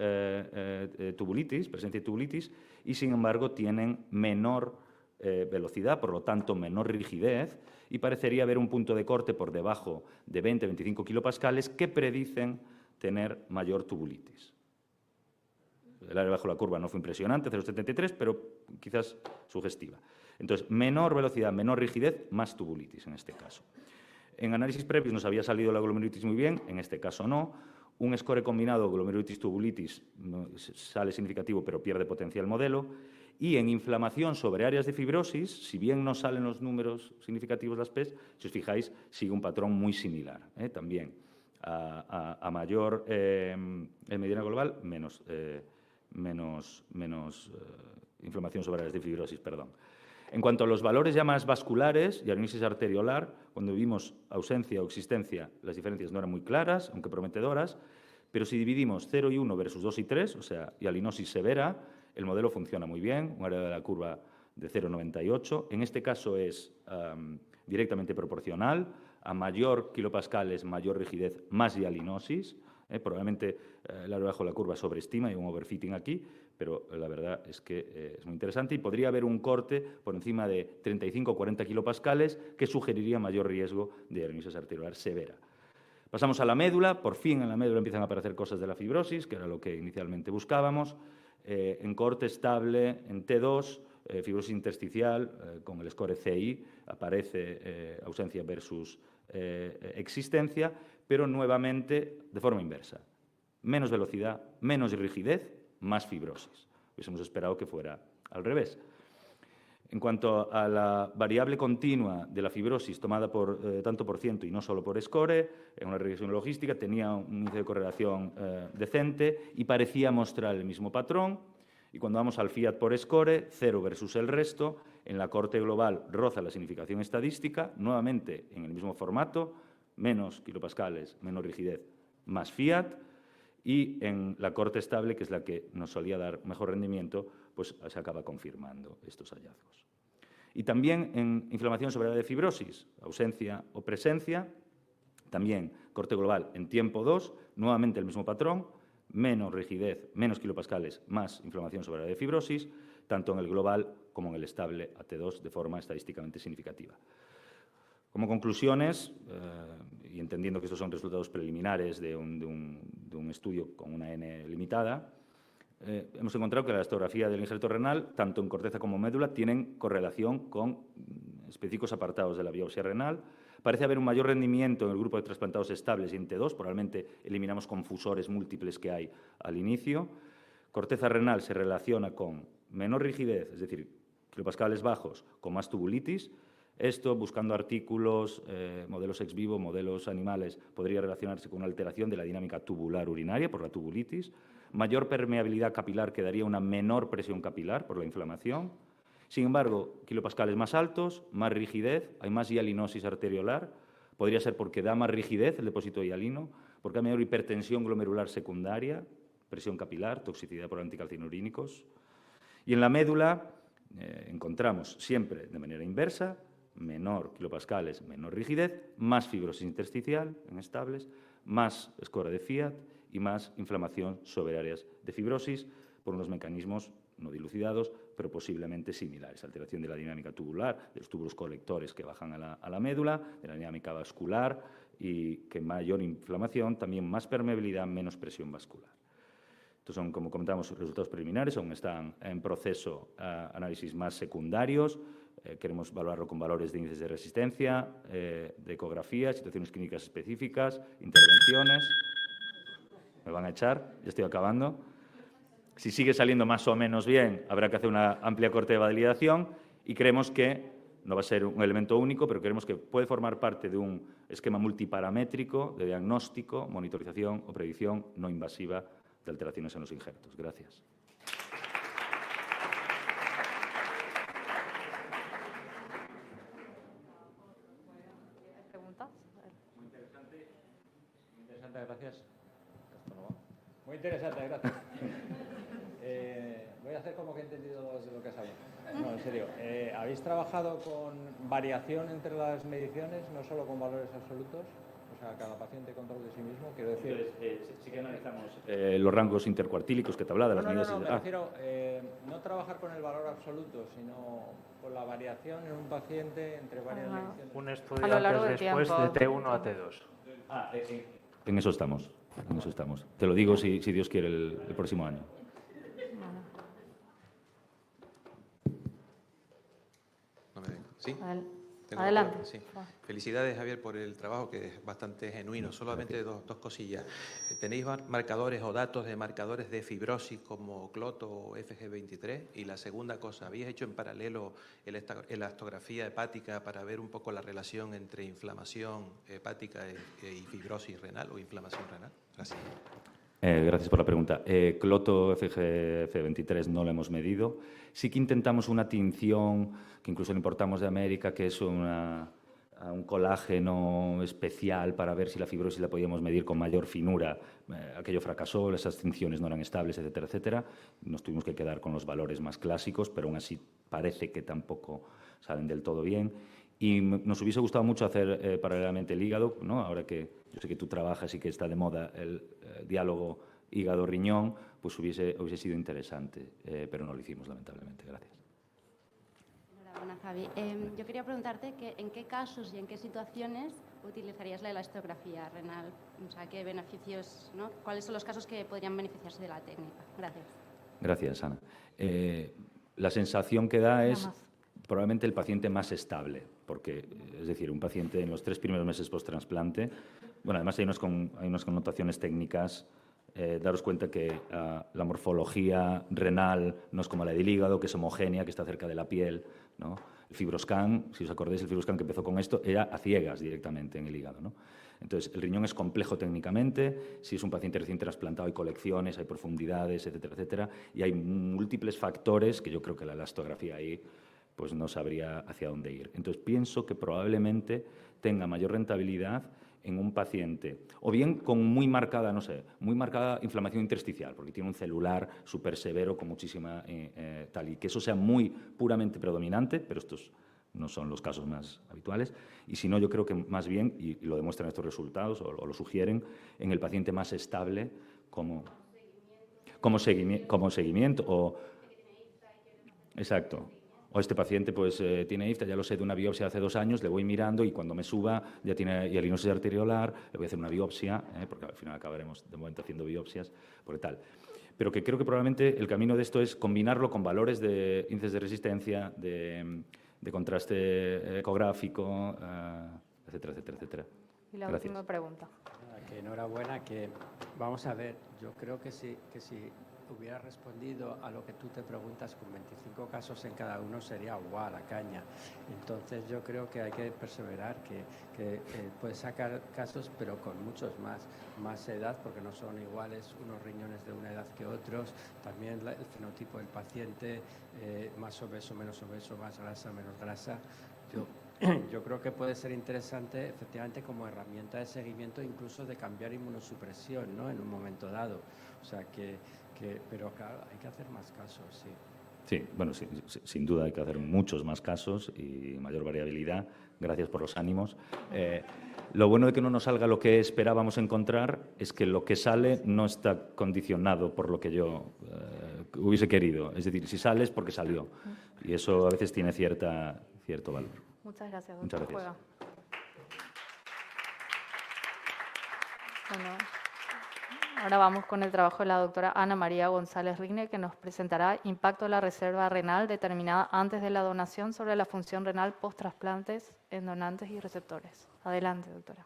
S4: tubulitis, presencia de tubulitis, y sin embargo tienen menor velocidad, por lo tanto menor rigidez, y parecería haber un punto de corte por debajo de 20-25 kilopascales que predicen tener mayor tubulitis. El área bajo la curva no fue impresionante, 0,73, pero quizás sugestiva. Entonces, menor velocidad, menor rigidez, más tubulitis en este caso. En análisis previos nos había salido la glomerulitis muy bien, en este caso no. Un score combinado glomerulitis-tubulitis sale significativo, pero pierde potencia el modelo. Y en inflamación sobre áreas de fibrosis, si bien no salen los números significativos las PES, si os fijáis, sigue un patrón muy similar. También a mayor mediana global, menos inflamación sobre áreas de fibrosis, perdón. En cuanto a los valores ya más vasculares y análisis arteriolar, cuando vimos ausencia o existencia, las diferencias no eran muy claras, aunque prometedoras, pero si dividimos 0 y 1 versus 2 y 3, o sea, y alinosis severa, el modelo funciona muy bien, un área de la curva de 0,98. En este caso es directamente proporcional. A mayor kilopascales, mayor rigidez, más hialinosis. Probablemente el área bajo la curva sobreestima, hay un overfitting aquí, pero la verdad es que es muy interesante y podría haber un corte por encima de 35 o 40 kilopascales que sugeriría mayor riesgo de hialinosis arteriolar severa. Pasamos a la médula. Por fin en la médula empiezan a aparecer cosas de la fibrosis, que era lo que inicialmente buscábamos. En corte estable, en T2, fibrosis intersticial, con el score CI, aparece ausencia versus existencia, pero nuevamente de forma inversa. Menos velocidad, menos rigidez, más fibrosis. Hubiésemos esperado que fuera al revés. En cuanto a la variable continua de la fibrosis tomada tanto por ciento y no solo por score, en una regresión logística tenía un índice de correlación decente y parecía mostrar el mismo patrón. Y cuando vamos al Fiat por score, 0 versus el resto, en la corte global roza la significación estadística, nuevamente en el mismo formato, menos kilopascales, menos rigidez, más Fiat, y en la corte estable, que es la que nos solía dar mejor rendimiento, pues se acaba confirmando estos hallazgos. Y también en inflamación sobre área de fibrosis, ausencia o presencia, también corte global en tiempo 2, nuevamente el mismo patrón, menos rigidez, menos kilopascales, más inflamación sobre área de fibrosis, tanto en el global como en el estable AT2 de forma estadísticamente significativa. Como conclusiones, y entendiendo que estos son resultados preliminares de un estudio con una N limitada, hemos encontrado que la elastografía del injerto renal, tanto en corteza como en médula, tienen correlación con específicos apartados de la biopsia renal. Parece haber un mayor rendimiento en el grupo de trasplantados estables y en T2, probablemente eliminamos confusores múltiples que hay al inicio. Corteza renal se relaciona con menor rigidez, es decir, kilopascales bajos, con más tubulitis. Esto, buscando artículos, modelos ex vivo, modelos animales, podría relacionarse con una alteración de la dinámica tubular urinaria por la tubulitis. Mayor permeabilidad capilar que daría una menor presión capilar por la inflamación. Sin embargo, kilopascales más altos, más rigidez, hay más hialinosis arteriolar. Podría ser porque da más rigidez el depósito hialino, porque hay mayor hipertensión glomerular secundaria, presión capilar, toxicidad por anticalcinurínicos. Y en la médula encontramos siempre de manera inversa, menor kilopascales, menor rigidez, más fibrosis intersticial en estables, más score de Fiat y más inflamación sobre áreas de fibrosis por unos mecanismos no dilucidados, pero posiblemente similares. Alteración de la dinámica tubular, de los túbulos colectores que bajan a la médula, de la dinámica vascular y que mayor inflamación, también más permeabilidad, menos presión vascular. Estos son, como comentamos, resultados preliminares, aún están en proceso análisis más secundarios. Queremos valorarlo con valores de índices de resistencia, de ecografía, situaciones clínicas específicas, intervenciones. Me van a echar, ya estoy acabando. Si sigue saliendo más o menos bien, habrá que hacer una amplia corte de validación y creemos que no va a ser un elemento único, pero creemos que puede formar parte de un esquema multiparamétrico de diagnóstico, monitorización o predicción no invasiva de alteraciones en los injertos. Gracias.
S1: ¿Preguntas?
S8: Muy interesante, gracias. Muy interesante, gracias. Voy a hacer como que he entendido de lo que has hablado. No, en serio. ¿Habéis trabajado con variación entre las mediciones, no solo con valores absolutos? O sea, cada paciente control de sí mismo, quiero decir...
S4: Sí que analizamos los rangos intercuartílicos que te hablaba, las medidas...
S8: No, me refiero no trabajar con el valor absoluto, sino con la variación en un paciente entre varias mediciones.
S5: Un estudio antes después de T1 a T2.
S4: En eso estamos, en eso estamos. Te lo digo si Dios quiere el próximo año.
S9: No me vengo. ¿Sí?
S1: Adelante.
S9: Sí. Felicidades, Javier, por el trabajo, que es bastante genuino. Solamente dos cosillas. ¿Tenéis marcadores o datos de marcadores de fibrosis como cloto o FG23? Y la segunda cosa, ¿habéis hecho en paralelo elastografía hepática para ver un poco la relación entre inflamación hepática y fibrosis renal o inflamación renal? Gracias.
S4: Gracias por la pregunta. Cloto FG23 no lo hemos medido. Sí que intentamos una tinción, que incluso le importamos de América, que es un colágeno especial para ver si la fibrosis la podíamos medir con mayor finura. Aquello fracasó, esas tinciones no eran estables, etcétera, etcétera. Nos tuvimos que quedar con los valores más clásicos, pero aún así parece que tampoco salen del todo bien. Y nos hubiese gustado mucho hacer paralelamente el hígado, ¿no? Ahora que yo sé que tú trabajas y que está de moda el diálogo hígado-riñón, pues hubiese sido interesante, pero no lo hicimos, lamentablemente. Gracias.
S3: Enhorabuena, Javi. Yo quería preguntarte en qué casos y en qué situaciones utilizarías la elastografía renal. O sea, qué beneficios, ¿no? ¿Cuáles son los casos que podrían beneficiarse de la técnica? Gracias.
S4: Gracias, Ana. La sensación que da es probablemente el paciente más estable, porque, es decir, un paciente en los 3 primeros meses post-trasplante, bueno, además hay unas connotaciones técnicas. Daros cuenta que la morfología renal no es como la del hígado, que es homogénea, que está cerca de la piel, ¿no? El fibroscan, si os acordáis, el fibroscan que empezó con esto era a ciegas directamente en el hígado, ¿no? Entonces, el riñón es complejo técnicamente. Si es un paciente recién trasplantado, hay colecciones, hay profundidades, etcétera, etcétera, y hay múltiples factores que yo creo que la elastografía ahí pues no sabría hacia dónde ir. Entonces, pienso que probablemente tenga mayor rentabilidad en un paciente, o bien con muy marcada inflamación intersticial, porque tiene un celular súper severo con muchísima tal, y que eso sea muy puramente predominante, pero estos no son los casos más habituales, y si no, yo creo que más bien, y lo demuestran estos resultados, o lo sugieren, en el paciente más estable como seguimiento, o... Exacto. O este paciente pues tiene IFTA, ya lo sé de una biopsia de hace 2 años, le voy mirando y cuando me suba ya tiene hialinosis arteriolar, le voy a hacer una biopsia, porque al final acabaremos de momento haciendo biopsias, porque tal. Pero que creo que probablemente el camino de esto es combinarlo con valores de índices de resistencia, de contraste ecográfico, etcétera, etcétera, etcétera.
S1: Y la
S4: Gracias.
S1: última pregunta.
S10: Que enhorabuena, que vamos a ver, yo creo que si hubiera respondido a lo que tú te preguntas con 25 casos en cada uno sería guau, la caña. Entonces yo creo que hay que perseverar, que puedes sacar casos pero con muchos más edad, porque no son iguales unos riñones de una edad que otros, también el fenotipo del paciente, más obeso, menos obeso, más grasa, menos grasa. Yo creo que puede ser interesante, efectivamente, como herramienta de seguimiento, incluso de cambiar inmunosupresión, ¿no?, en un momento dado. O sea pero claro, hay que hacer más casos, sí.
S4: Sí, bueno, sí, sin duda hay que hacer muchos más casos y mayor variabilidad. Gracias por los ánimos. Lo bueno de que no nos salga lo que esperábamos encontrar es que lo que sale no está condicionado por lo que yo hubiese querido. Es decir, si sale es porque salió. Y eso a veces tiene cierto valor.
S1: Muchas gracias, doctor.
S4: Muchas gracias.
S1: Juega. Bueno, Ahora vamos con el trabajo de la doctora Ana María González Rigne, que nos presentará impacto de la reserva renal determinada antes de la donación sobre la función renal post-trasplantes en donantes y receptores. Adelante, doctora.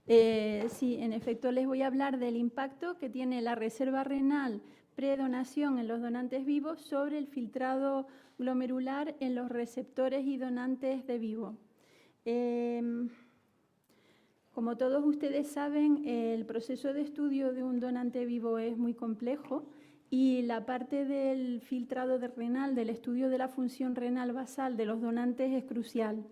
S11: Sí, en efecto, les voy a hablar del impacto que tiene la reserva renal predonación en los donantes vivos sobre el filtrado glomerular en los receptores y donantes de vivo. Como todos ustedes saben, el proceso de estudio de un donante vivo es muy complejo y la parte del filtrado renal, del estudio de la función renal basal de los donantes es crucial.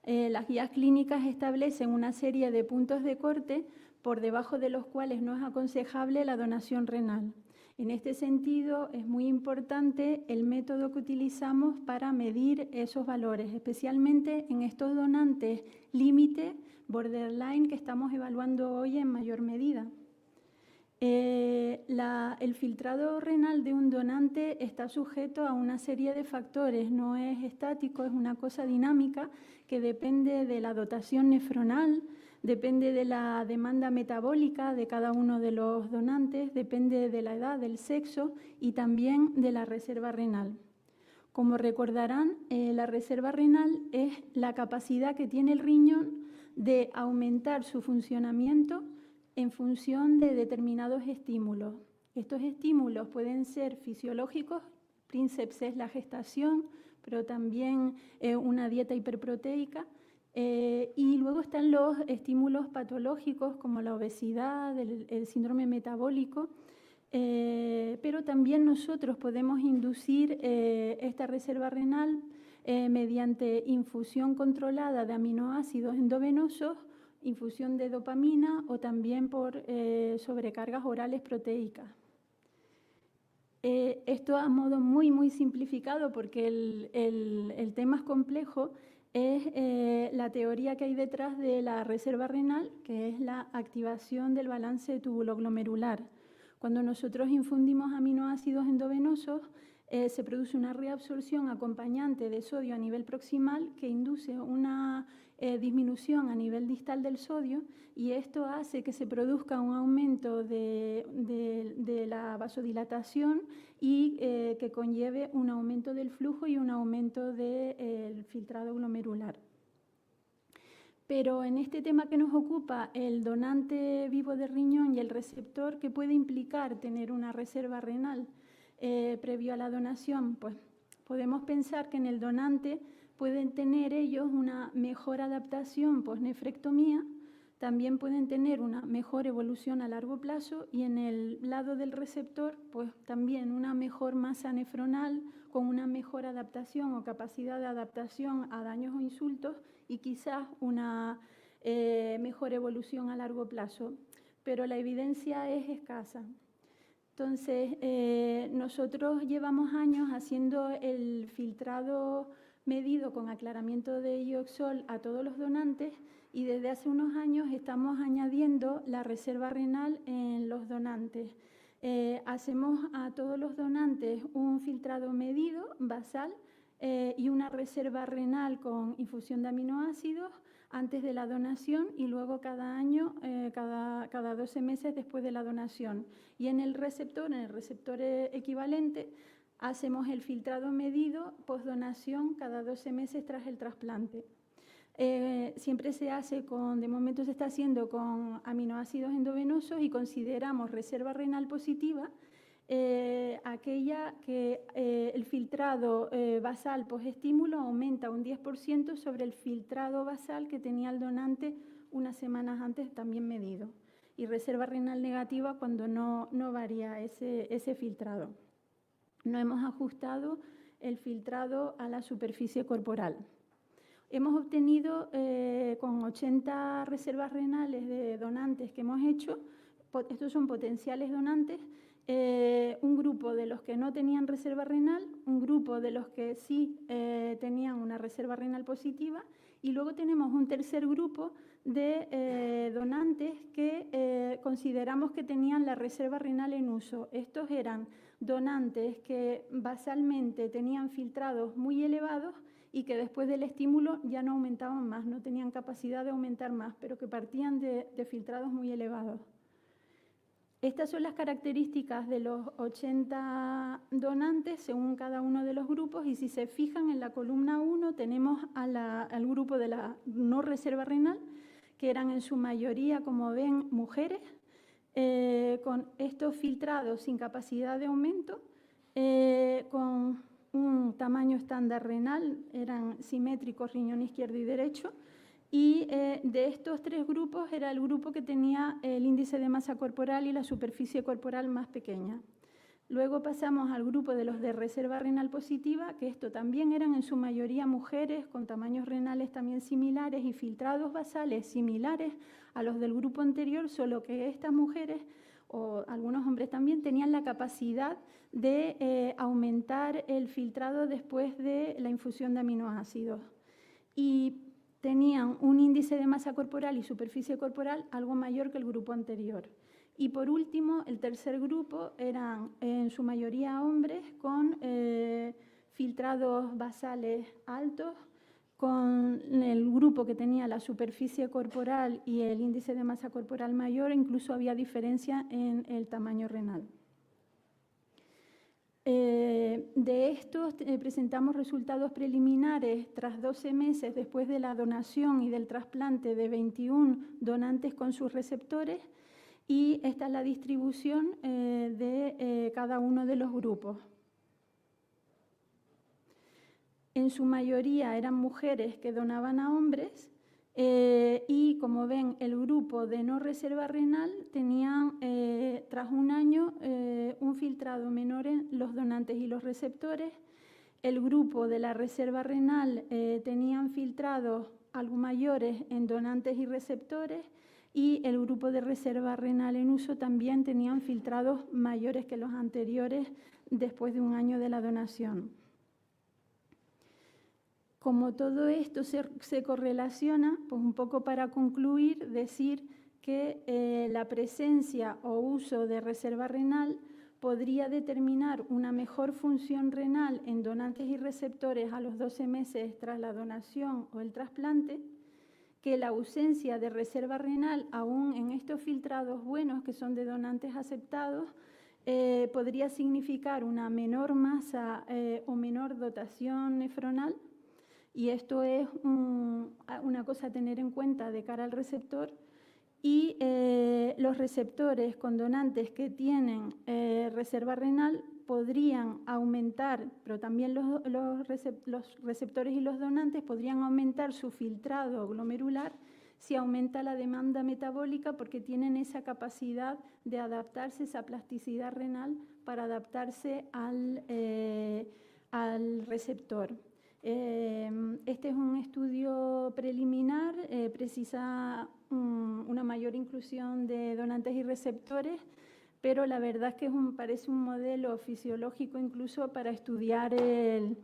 S11: Las guías clínicas establecen una serie de puntos de corte por debajo de los cuales no es aconsejable la donación renal. En este sentido, es muy importante el método que utilizamos para medir esos valores, especialmente en estos donantes límite, borderline, que estamos evaluando hoy en mayor medida. El filtrado renal de un donante está sujeto a una serie de factores, no es estático, es una cosa dinámica que depende de la dotación nefronal, depende de la demanda metabólica de cada uno de los donantes, depende de la edad, del sexo y también de la reserva renal. Como recordarán, la reserva renal es la capacidad que tiene el riñón de aumentar su funcionamiento en función de determinados estímulos. Estos estímulos pueden ser fisiológicos, princeps es la gestación, pero también una dieta hiperproteica, y luego están los estímulos patológicos como la obesidad, el síndrome metabólico, pero también nosotros podemos inducir esta reserva renal mediante infusión controlada de aminoácidos endovenosos, infusión de dopamina o también por sobrecargas orales proteicas. Esto a modo muy simplificado, porque el tema es complejo, es la teoría que hay detrás de la reserva renal, que es la activación del balance tubuloglomerular. Cuando nosotros infundimos aminoácidos endovenosos, se produce una reabsorción acompañante de sodio a nivel proximal que induce una disminución a nivel distal del sodio, y esto hace que se produzca un aumento de la vasodilatación y que conlleve un aumento del flujo y un aumento del filtrado glomerular. Pero en este tema que nos ocupa, el donante vivo de riñón y el receptor, ¿qué puede implicar tener una reserva renal previo a la donación? Pues podemos pensar que en el donante pueden tener ellos una mejor adaptación posnefrectomía, también pueden tener una mejor evolución a largo plazo, y en el lado del receptor, pues también una mejor masa nefronal con una mejor adaptación o capacidad de adaptación a daños o insultos, y quizás una mejor evolución a largo plazo. Pero la evidencia es escasa. Entonces, nosotros llevamos años haciendo el filtrado medido con aclaramiento de ioxol a todos los donantes, y desde hace unos años estamos añadiendo la reserva renal en los donantes. Hacemos a todos los donantes un filtrado medido basal y una reserva renal con infusión de aminoácidos antes de la donación, y luego cada año, cada 12 meses después de la donación. Y en el receptor equivalente, hacemos el filtrado medido postdonación cada 12 meses tras el trasplante. Siempre se hace de momento se está haciendo con aminoácidos endovenosos, y consideramos reserva renal positiva aquella que el filtrado basal posestímulo aumenta un 10% sobre el filtrado basal que tenía el donante unas semanas antes también medido, y reserva renal negativa cuando no varía ese filtrado. No hemos ajustado el filtrado a la superficie corporal. Hemos obtenido con 80 reservas renales de donantes que hemos hecho, estos son potenciales donantes, un grupo de los que no tenían reserva renal, un grupo de los que sí tenían una reserva renal positiva, y luego tenemos un tercer grupo de donantes que consideramos que tenían la reserva renal en uso. Estos eran donantes que basalmente tenían filtrados muy elevados y que después del estímulo ya no aumentaban más, no tenían capacidad de aumentar más, pero que partían de filtrados muy elevados. Estas son las características de los 80 donantes según cada uno de los grupos, y si se fijan en la columna 1 tenemos al grupo de la no reserva renal, que eran en su mayoría, como ven, mujeres, con estos filtrados sin capacidad de aumento, con un tamaño estándar renal, eran simétricos riñón izquierdo y derecho, y de estos 3 grupos era el grupo que tenía el índice de masa corporal y la superficie corporal más pequeña. Luego pasamos al grupo de los de reserva renal positiva, que esto también eran en su mayoría mujeres con tamaños renales también similares y filtrados basales similares a los del grupo anterior, solo que estas mujeres o algunos hombres también tenían la capacidad de aumentar el filtrado después de la infusión de aminoácidos. Y tenían un índice de masa corporal y superficie corporal algo mayor que el grupo anterior. Y por último, el tercer grupo eran en su mayoría hombres con filtrados basales altos, con el grupo que tenía la superficie corporal y el índice de masa corporal mayor, incluso había diferencia en el tamaño renal. De estos presentamos resultados preliminares tras 12 meses después de la donación y del trasplante de 21 donantes con sus receptores, y esta es la distribución de cada uno de los grupos. En su mayoría eran mujeres que donaban a hombres, y como ven, el grupo de no reserva renal tenían tras un año un filtrado menor en los donantes y los receptores. El grupo de la reserva renal tenían filtrados algo mayores en donantes y receptores, y el grupo de reserva renal en uso también tenían filtrados mayores que los anteriores después de un año de la donación. Como todo esto se correlaciona, pues un poco para concluir, decir que la presencia o uso de reserva renal podría determinar una mejor función renal en donantes y receptores a los 12 meses tras la donación o el trasplante, que la ausencia de reserva renal, aún en estos filtrados buenos que son de donantes aceptados, podría significar una menor masa o menor dotación nefronal. Y esto es una cosa a tener en cuenta de cara al receptor. Y los receptores con donantes que tienen reserva renal podrían aumentar, pero también los receptores y los donantes podrían aumentar su filtrado glomerular si aumenta la demanda metabólica, porque tienen esa capacidad de adaptarse, esa plasticidad renal para adaptarse al receptor. Este es un estudio preliminar, precisa una mayor inclusión de donantes y receptores, pero la verdad es que parece un modelo fisiológico incluso para estudiar el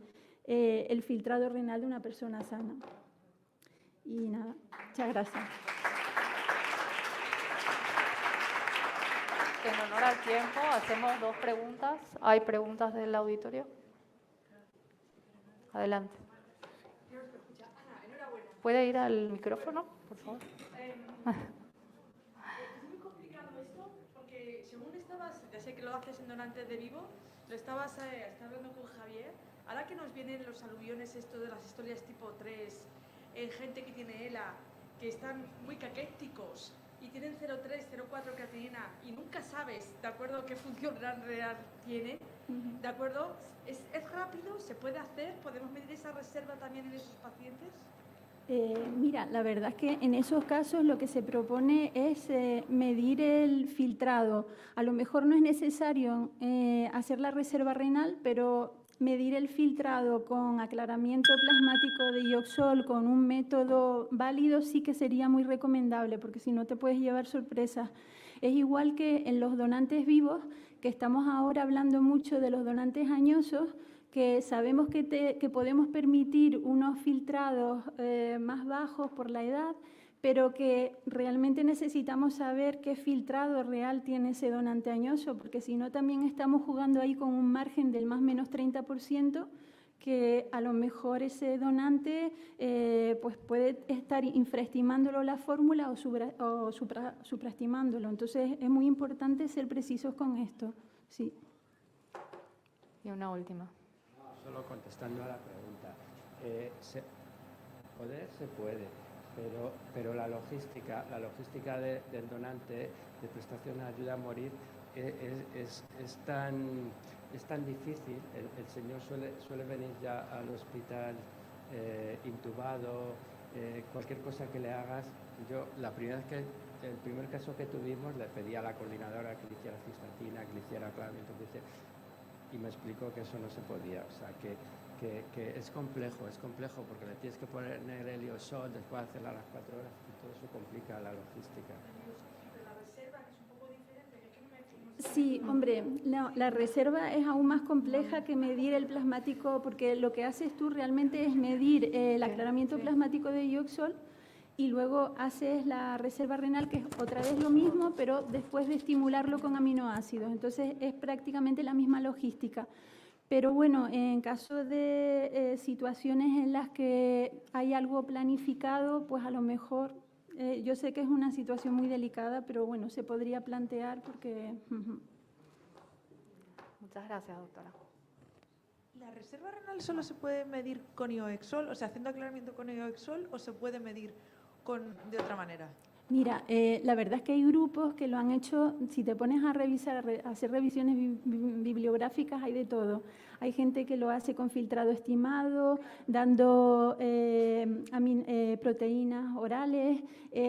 S11: filtrado renal de una persona sana. Y nada, muchas gracias.
S1: En honor al tiempo, hacemos 2 preguntas. ¿Hay preguntas del auditorio? Adelante. ¿Puede ir al micrófono, por favor?
S12: Es muy complicado esto, porque según estabas, ya sé que lo haces en donantes de vivo, lo estabas hablando con Javier, ahora que nos vienen los aluviones esto de las historias tipo 3, gente que tiene ELA, que están muy caquéticos y tienen 0,3, 0,4 creatinina y nunca sabes, ¿de acuerdo?, qué función real tiene, ¿de acuerdo? ¿Es rápido? ¿Se puede hacer? ¿Podemos medir esa reserva también en esos pacientes?
S11: Mira, la verdad es que en esos casos lo que se propone es medir el filtrado. A lo mejor no es necesario hacer la reserva renal, pero medir el filtrado con aclaramiento plasmático de ioxol con un método válido sí que sería muy recomendable, porque si no te puedes llevar sorpresas. Es igual que en los donantes vivos, que estamos ahora hablando mucho de los donantes añosos, que sabemos que podemos permitir unos filtrados más bajos por la edad, pero que realmente necesitamos saber qué filtrado real tiene ese donante añoso, porque si no también estamos jugando ahí con un margen del más o menos 30%, que a lo mejor ese donante pues puede estar infraestimándolo la fórmula o supraestimándolo. Entonces, es muy importante ser precisos con esto. Sí.
S1: Y una última.
S10: Solo contestando a la pregunta. Poder se puede, pero la logística del donante de prestación de ayuda a morir es tan difícil. El señor suele venir ya al hospital intubado, cualquier cosa que le hagas. Yo, el primer caso que tuvimos, le pedí a la coordinadora que le hiciera cistatina, que le hiciera aclaramiento, y me explicó que eso no se podía. O sea, que es complejo porque le tienes que poner heliosol, después hacerla a las 4 horas y todo eso complica la logística.
S11: Sí, hombre, no, la reserva es aún más compleja que medir el plasmático, porque lo que haces tú realmente es medir el aclaramiento plasmático de ioxol y luego haces la reserva renal, que es otra vez lo mismo, pero después de estimularlo con aminoácidos. Entonces, es prácticamente la misma logística. Pero bueno, en caso de situaciones en las que hay algo planificado, pues a lo mejor, yo sé que es una situación muy delicada, pero bueno, se podría plantear porque...
S1: Muchas gracias, doctora.
S12: ¿La reserva renal solo se puede medir con ioexol, o sea, haciendo aclaramiento con ioexol, o se puede medir de otra manera?
S11: Mira, la verdad es que hay grupos que lo han hecho, si te pones a revisar, a hacer revisiones bibliográficas, hay de todo. Hay gente que lo hace con filtrado estimado, dando proteínas orales,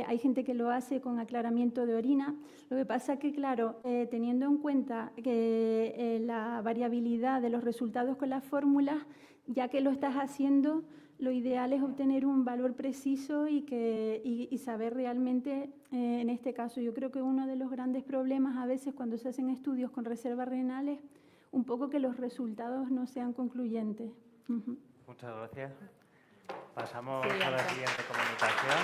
S11: hay gente que lo hace con aclaramiento de orina. Lo que pasa es que, claro, teniendo en cuenta que la variabilidad de los resultados con las fórmulas, ya que lo estás haciendo, lo ideal es obtener un valor preciso y saber realmente, en este caso, yo creo que uno de los grandes problemas a veces cuando se hacen estudios con reservas renales, un poco que los resultados no sean concluyentes.
S5: Muchas gracias. Pasamos a la siguiente comunicación.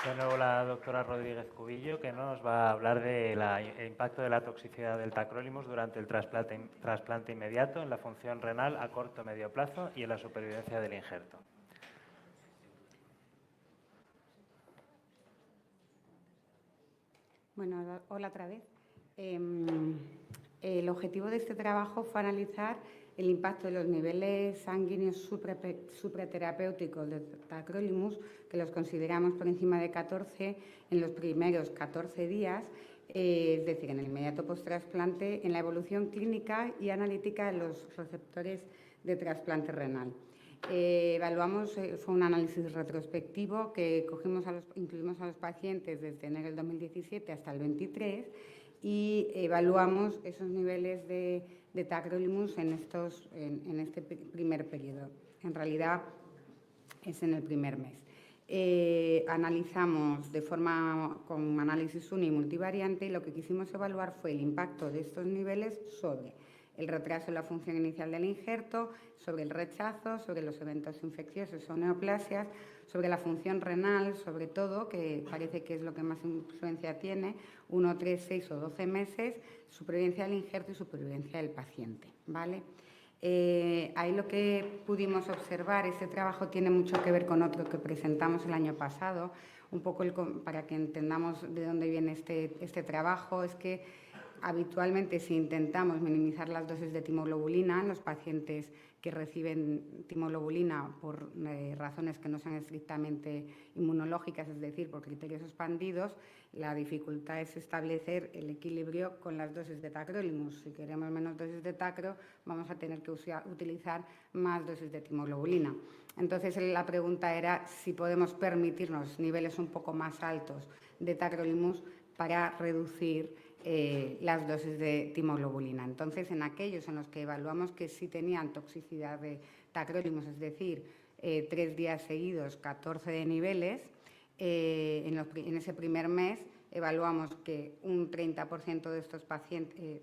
S5: De nuevo la doctora Rodríguez Cubillo, que nos va a hablar del impacto de la toxicidad del tacrolimus durante el trasplante inmediato en la función renal a corto o medio plazo y en la supervivencia del injerto.
S6: Bueno, hola otra vez. El objetivo de este trabajo fue analizar el impacto de los niveles sanguíneos supraterapéuticos de tacrolimus, que los consideramos por encima de 14 en los primeros 14 días, es decir, en el inmediato post-trasplante, en la evolución clínica y analítica de los receptores de trasplante renal. Fue un análisis retrospectivo que incluimos a los pacientes desde enero del 2017 hasta el 23 y evaluamos esos niveles de tacrolimus en este primer periodo. En realidad es en el primer mes. Analizamos con análisis uni y multivariante, y lo que quisimos evaluar fue el impacto de estos niveles sobre el retraso en la función inicial del injerto, sobre el rechazo, sobre los eventos infecciosos o neoplasias, sobre la función renal, sobre todo, que parece que es lo que más influencia tiene, 1, 3, 6 o 12 meses, supervivencia del injerto y supervivencia del paciente, ¿vale? Ahí lo que pudimos observar, este trabajo tiene mucho que ver con otro que presentamos el año pasado, un poco para que entendamos de dónde viene este trabajo, es que habitualmente si intentamos minimizar las dosis de timoglobulina en los pacientes que reciben timoglobulina por razones que no sean estrictamente inmunológicas, es decir, por criterios expandidos, la dificultad es establecer el equilibrio con las dosis de tacrolimus. Si queremos menos dosis de tacro, vamos a tener que utilizar más dosis de timoglobulina. Entonces, la pregunta era si podemos permitirnos niveles un poco más altos de tacrolimus para reducir las dosis de timoglobulina. Entonces, en aquellos en los que evaluamos que sí tenían toxicidad de tacrolimus, es decir, 3 días seguidos, 14 de niveles, en ese primer mes evaluamos que un 30% de estos pacientes,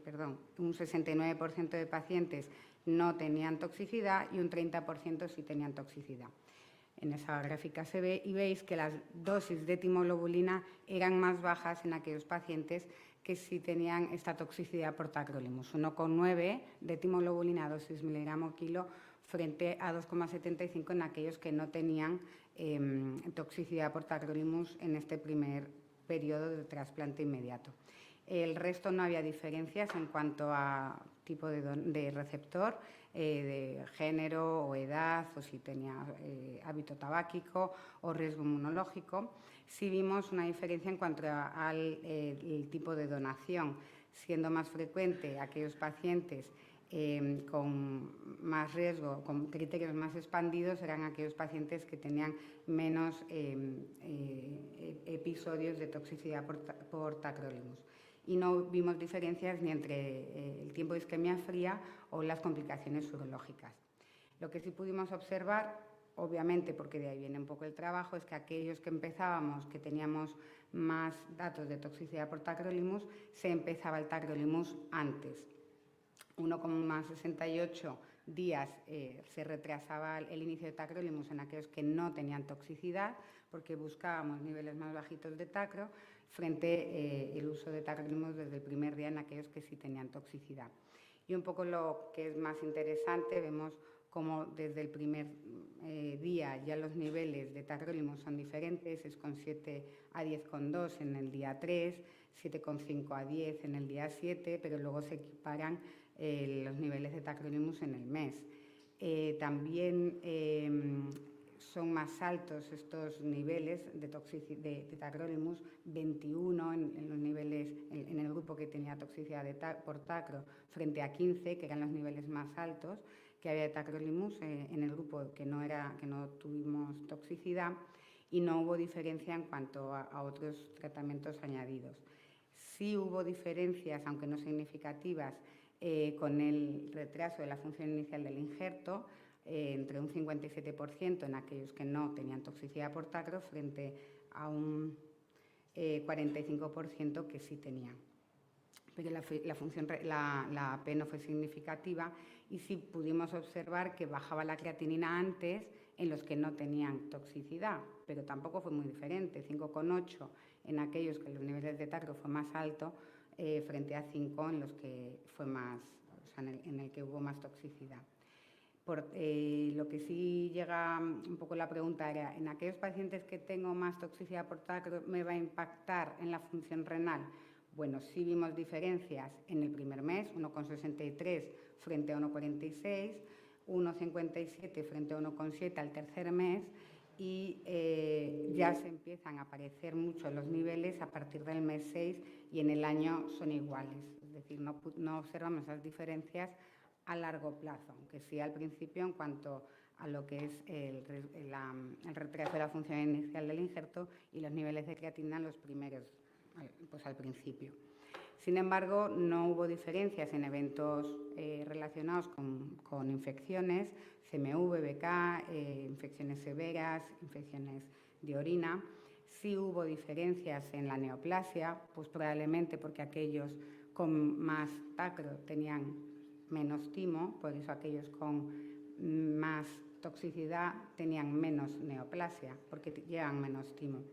S6: un 69% de pacientes no tenían toxicidad y un 30% sí tenían toxicidad. En esa gráfica se ve y veis que las dosis de timoglobulina eran más bajas en aquellos pacientes que sí tenían esta toxicidad por tacrolimus, 1,9 de timoglobulina a dosis miligramo kilo frente a 2,75 en aquellos que no tenían toxicidad por tacrolimus en este primer periodo de trasplante inmediato. El resto no había diferencias en cuanto a tipo de receptor, de género o edad, o si tenía hábito tabáquico o riesgo inmunológico. Sí vimos una diferencia en cuanto al el tipo de donación, siendo más frecuente aquellos pacientes con más riesgo, con criterios más expandidos, eran aquellos pacientes que tenían menos episodios de toxicidad por tacrolimus. Y no vimos diferencias ni entre el tiempo de isquemia fría o las complicaciones urológicas. Lo que sí pudimos observar, obviamente porque de ahí viene un poco el trabajo, es que aquellos que empezábamos, que teníamos más datos de toxicidad por tacrolimus, se empezaba el tacrolimus antes. 1,68 días se retrasaba el inicio de tacrolimus en aquellos que no tenían toxicidad, porque buscábamos niveles más bajitos de tacro, frente el uso de tacrolimus desde el primer día en aquellos que sí tenían toxicidad. Y un poco lo que es más interesante, vemos cómo desde el primer día ya los niveles de tacrolimus son diferentes, 6,7 a 10,2 en el día 3, 7,5 a 10 en el día 7, pero luego se equiparan los niveles de tacrolimus en el mes. También son más altos estos niveles de tacrolimus, 21 en los niveles, en el grupo que tenía toxicidad por tacro, frente a 15, que eran los niveles más altos que había de tacrolimus en el grupo que no tuvimos toxicidad, y no hubo diferencia en cuanto a otros tratamientos añadidos. Sí hubo diferencias, aunque no significativas, con el retraso de la función inicial del injerto, entre un 57% en aquellos que no tenían toxicidad por tacro frente a un 45% que sí tenían. Pero la P no fue significativa y sí pudimos observar que bajaba la creatinina antes en los que no tenían toxicidad, pero tampoco fue muy diferente, 5,8 en aquellos que los niveles de tacro fue más alto frente a 5 en los que fue más, o sea, en el que hubo más toxicidad. Lo que sí llega un poco la pregunta era, ¿en aquellos pacientes que tengo más toxicidad por tacro me va a impactar en la función renal? Bueno, sí vimos diferencias en el primer mes, 1,63 frente a 1,46, 1,57 frente a 1,7 al tercer mes, y ya se empiezan a aparecer mucho los niveles a partir del mes 6 y en el año son iguales. Es decir, no observamos esas diferencias a largo plazo, aunque sí al principio en cuanto a lo que es el retraso de la función inicial del injerto y los niveles de creatinina los primeros, pues al principio. Sin embargo, no hubo diferencias en eventos relacionados con infecciones, CMV, BK, infecciones severas, infecciones de orina. Sí hubo diferencias en la neoplasia, pues probablemente porque aquellos con más tacro tenían menos timo, por eso aquellos con más toxicidad tenían menos neoplasia, porque llevan menos timo.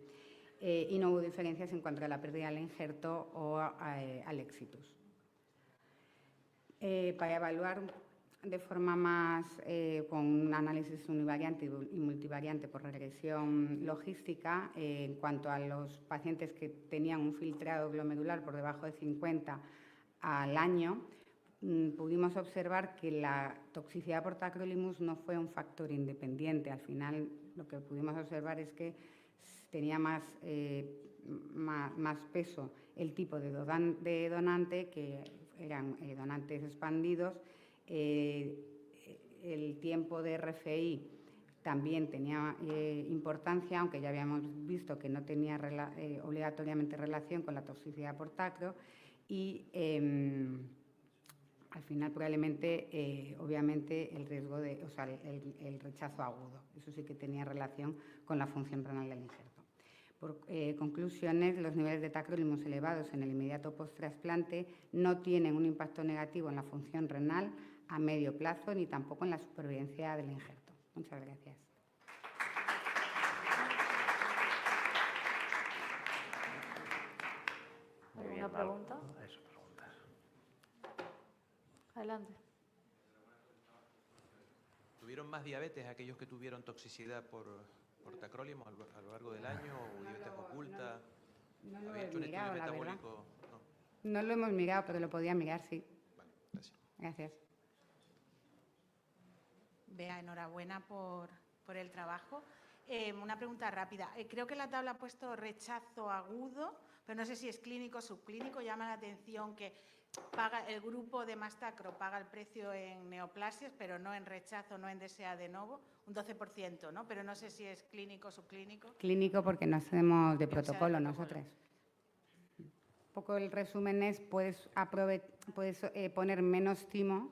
S6: Y no hubo diferencias en cuanto a la pérdida del injerto o al exitus. Para evaluar de forma más con un análisis univariante y multivariante por regresión logística, en cuanto a los pacientes que tenían un filtrado glomerular por debajo de 50 al año, pudimos observar que la toxicidad por tacrolimus no fue un factor independiente. Al final, lo que pudimos observar es que tenía más peso el tipo de donante, que eran donantes expandidos. El tiempo de RFI también tenía importancia, aunque ya habíamos visto que no tenía obligatoriamente relación con la toxicidad por tacro, y al final probablemente, obviamente, el riesgo el rechazo agudo. Eso sí que tenía relación con la función renal del injerto. Por conclusiones, los niveles de tacrolimus elevados en el inmediato post-trasplante no tienen un impacto negativo en la función renal a medio plazo ni tampoco en la supervivencia del injerto. Muchas gracias.
S13: ¿Alguna pregunta?
S1: Adelante.
S9: ¿Tuvieron más diabetes aquellos que tuvieron toxicidad por tacrolimus a lo largo del año o diabetes oculta?
S6: No lo
S9: ¿Había
S6: he
S9: hecho un estudio
S6: mirado, la verdad.
S9: metabólico?
S6: No lo hemos mirado, pero lo podía mirar, sí.
S9: Vale, gracias.
S6: Gracias.
S13: Bea, enhorabuena por el trabajo. Una pregunta rápida. Creo que la tabla ha puesto rechazo agudo, pero no sé si es clínico o subclínico. Llama la atención que paga el grupo de Mastacro paga el precio en neoplasias, pero no en rechazo, no en DSA de novo, un 12%, ¿no? Pero no sé si es clínico o subclínico.
S6: Clínico porque no hacemos de protocolo nosotros. Un poco el resumen es, puedes poner menos timo,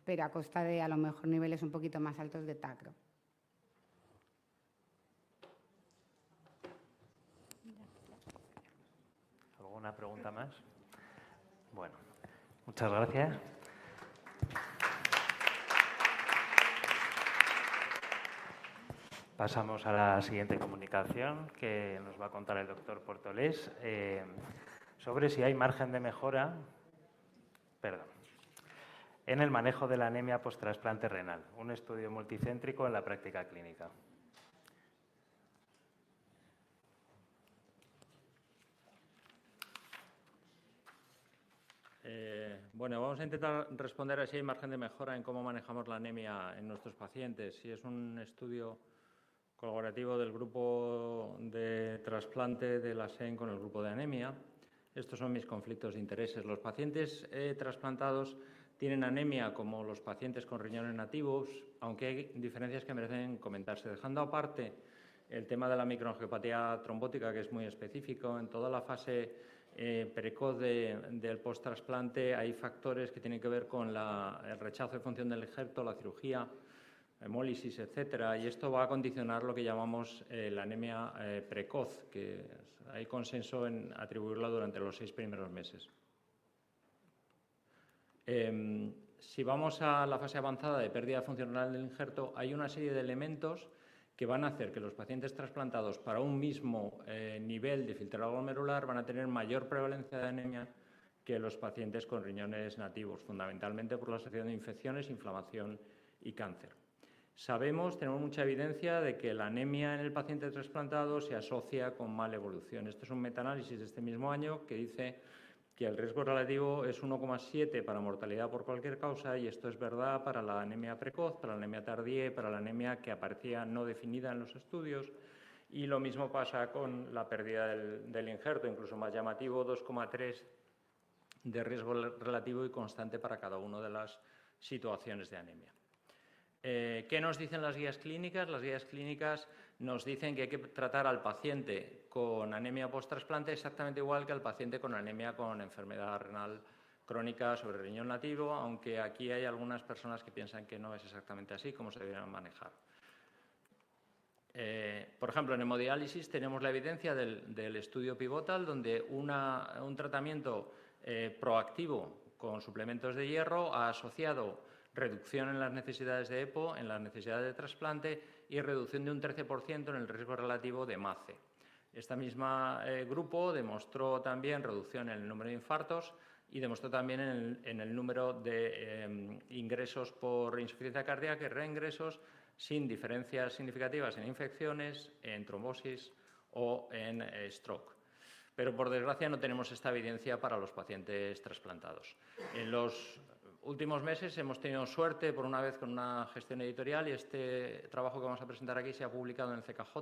S6: pero a costa de a lo mejor niveles un poquito más altos de tacro.
S5: ¿Alguna pregunta más? Bueno, muchas gracias. Pasamos a la siguiente comunicación que nos va a contar el doctor Portolés sobre si hay margen de mejora en el manejo de la anemia post-trasplante renal, un estudio multicéntrico en la práctica clínica.
S8: Bueno, vamos a intentar responder a si hay margen de mejora en cómo manejamos la anemia en nuestros pacientes. Si es un estudio colaborativo del grupo de trasplante de la SEN con el grupo de anemia. Estos son mis conflictos de intereses. Los pacientes trasplantados tienen anemia como los pacientes con riñones nativos, aunque hay diferencias que merecen comentarse. Dejando aparte el tema de la microangiopatía trombótica, que es muy específico, en toda la fase precoz del post-trasplante hay factores que tienen que ver con el rechazo en función del injerto, la cirugía, hemólisis, etcétera, y esto va a condicionar lo que llamamos la anemia precoz, que hay consenso en atribuirla durante los 6 primeros meses. Si vamos a la fase avanzada de pérdida funcional del injerto, hay una serie de elementos que van a hacer que los pacientes trasplantados para un mismo nivel de filtrado glomerular van a tener mayor prevalencia de anemia que los pacientes con riñones nativos, fundamentalmente por la asociación de infecciones, inflamación y cáncer. Tenemos mucha evidencia de que la anemia en el paciente trasplantado se asocia con mala evolución. Este es un metaanálisis de este mismo año que dice que el riesgo relativo es 1,7 para mortalidad por cualquier causa, y esto es verdad para la anemia precoz, para la anemia tardía y para la anemia que aparecía no definida en los estudios. Y lo mismo pasa con la pérdida del injerto, incluso más llamativo, 2,3 de riesgo relativo y constante para cada una de las situaciones de anemia. ¿Qué nos dicen las guías clínicas? Las guías clínicas nos dicen que hay que tratar al paciente con anemia post-trasplante exactamente igual que al paciente con anemia con enfermedad renal crónica sobre riñón nativo, aunque aquí hay algunas personas que piensan que no es exactamente así como se deberían manejar. Por ejemplo, en hemodiálisis tenemos la evidencia del estudio pivotal, donde un tratamiento proactivo con suplementos de hierro ha asociado reducción en las necesidades de EPO, en las necesidades de trasplante y reducción de un 13% en el riesgo relativo de MACE. Este mismo grupo demostró también reducción en el número de infartos y demostró también en el número de ingresos por insuficiencia cardíaca y reingresos sin diferencias significativas en infecciones, en trombosis o en stroke. Pero, por desgracia, no tenemos esta evidencia para los pacientes trasplantados. En los últimos meses hemos tenido suerte, por una vez, con una gestión editorial, y este trabajo que vamos a presentar aquí se ha publicado en el CKJ,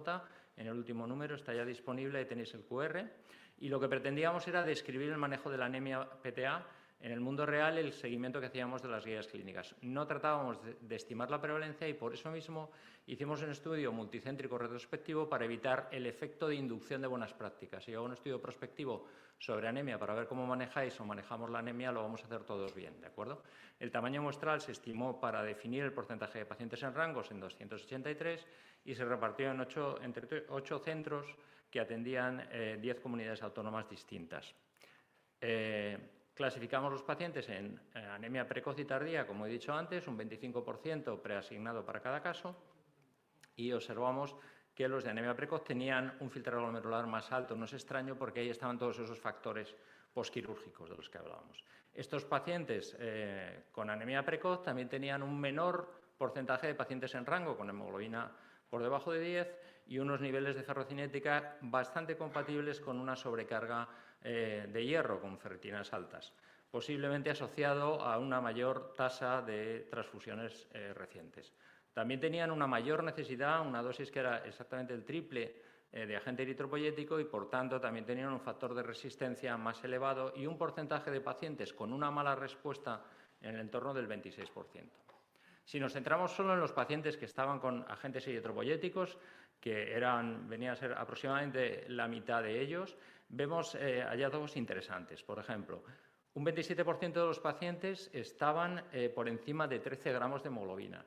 S8: en el último número, está ya disponible, ahí tenéis el QR, y lo que pretendíamos era describir el manejo de la anemia PTA en el mundo real, el seguimiento que hacíamos de las guías clínicas. No tratábamos de estimar la prevalencia y por eso mismo hicimos un estudio multicéntrico retrospectivo para evitar el efecto de inducción de buenas prácticas. Si hago un estudio prospectivo sobre anemia para ver cómo manejáis o manejamos la anemia, lo vamos a hacer todos bien, ¿de acuerdo? El tamaño muestral se estimó para definir el porcentaje de pacientes en rangos en 283 y se repartió entre 8 centros que atendían 10 comunidades autónomas distintas. Clasificamos los pacientes en anemia precoz y tardía, como he dicho antes, un 25% preasignado para cada caso, y observamos que los de anemia precoz tenían un filtrado glomerular más alto. No es extraño porque ahí estaban todos esos factores posquirúrgicos de los que hablábamos. Estos pacientes con anemia precoz también tenían un menor porcentaje de pacientes en rango con hemoglobina por debajo de 10 y unos niveles de ferrocinética bastante compatibles con una sobrecarga de hierro, con ferritinas altas, posiblemente asociado a una mayor tasa de transfusiones recientes. También tenían una mayor necesidad, una dosis que era exactamente el triple de agente eritropoyético y, por tanto, también tenían un factor de resistencia más elevado y un porcentaje de pacientes con una mala respuesta en el entorno del 26%. Si nos centramos solo en los pacientes que estaban con agentes eritropoyéticos, que venían a ser aproximadamente la mitad de ellos, vemos hallazgos interesantes. Por ejemplo, un 27% de los pacientes estaban por encima de 13 gramos de hemoglobina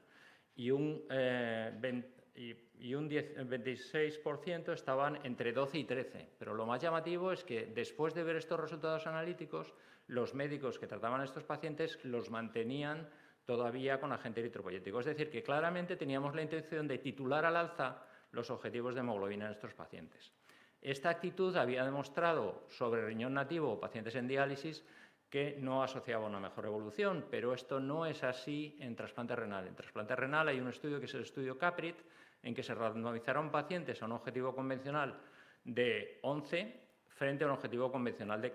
S8: y un 26% estaban entre 12 y 13. Pero lo más llamativo es que después de ver estos resultados analíticos, los médicos que trataban a estos pacientes los mantenían todavía con agente eritropoyético. Es decir, que claramente teníamos la intención de titular al alza los objetivos de hemoglobina en estos pacientes. Esta actitud había demostrado sobre riñón nativo o pacientes en diálisis que no asociaba una mejor evolución, pero esto no es así en trasplante renal. En trasplante renal hay un estudio que es el estudio CAPRIT, en que se randomizaron pacientes a un objetivo convencional de 11 frente a un objetivo convencional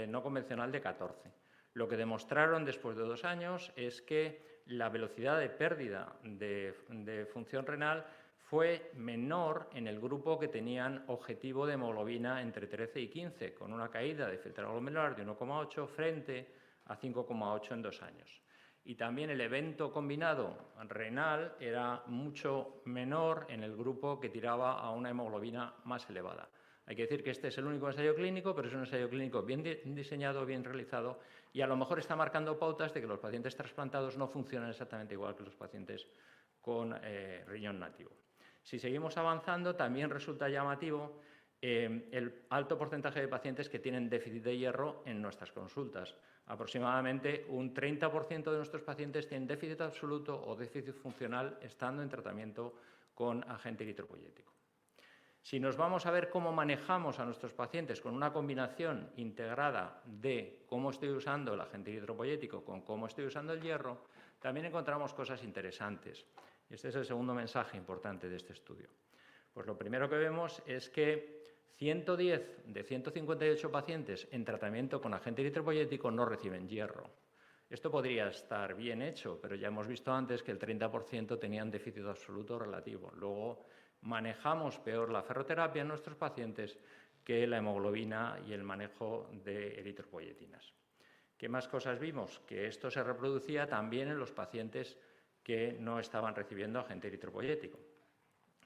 S8: no convencional de 14. Lo que demostraron después de 2 años es que la velocidad de pérdida de función renal fue menor en el grupo que tenían objetivo de hemoglobina entre 13 y 15, con una caída de filtrado glomerular de 1,8 frente a 5,8 en 2 años. Y también el evento combinado renal era mucho menor en el grupo que tiraba a una hemoglobina más elevada. Hay que decir que este es el único ensayo clínico, pero es un ensayo clínico bien diseñado, bien realizado, y a lo mejor está marcando pautas de que los pacientes trasplantados no funcionan exactamente igual que los pacientes con riñón nativo. Si seguimos avanzando, también resulta llamativo el alto porcentaje de pacientes que tienen déficit de hierro en nuestras consultas. Aproximadamente un 30% de nuestros pacientes tienen déficit absoluto o déficit funcional estando en tratamiento con agente eritropoyético. Si nos vamos a ver cómo manejamos a nuestros pacientes con una combinación integrada de cómo estoy usando el agente eritropoyético con cómo estoy usando el hierro, también encontramos cosas interesantes. Y este es el segundo mensaje importante de este estudio. Pues lo primero que vemos es que 110 de 158 pacientes en tratamiento con agente eritropoyético no reciben hierro. Esto podría estar bien hecho, pero ya hemos visto antes que el 30% tenían déficit absoluto relativo. Luego manejamos peor la ferroterapia en nuestros pacientes que la hemoglobina y el manejo de eritropoyetinas. ¿Qué más cosas vimos? Que esto se reproducía también en los pacientes que no estaban recibiendo agente eritropoyético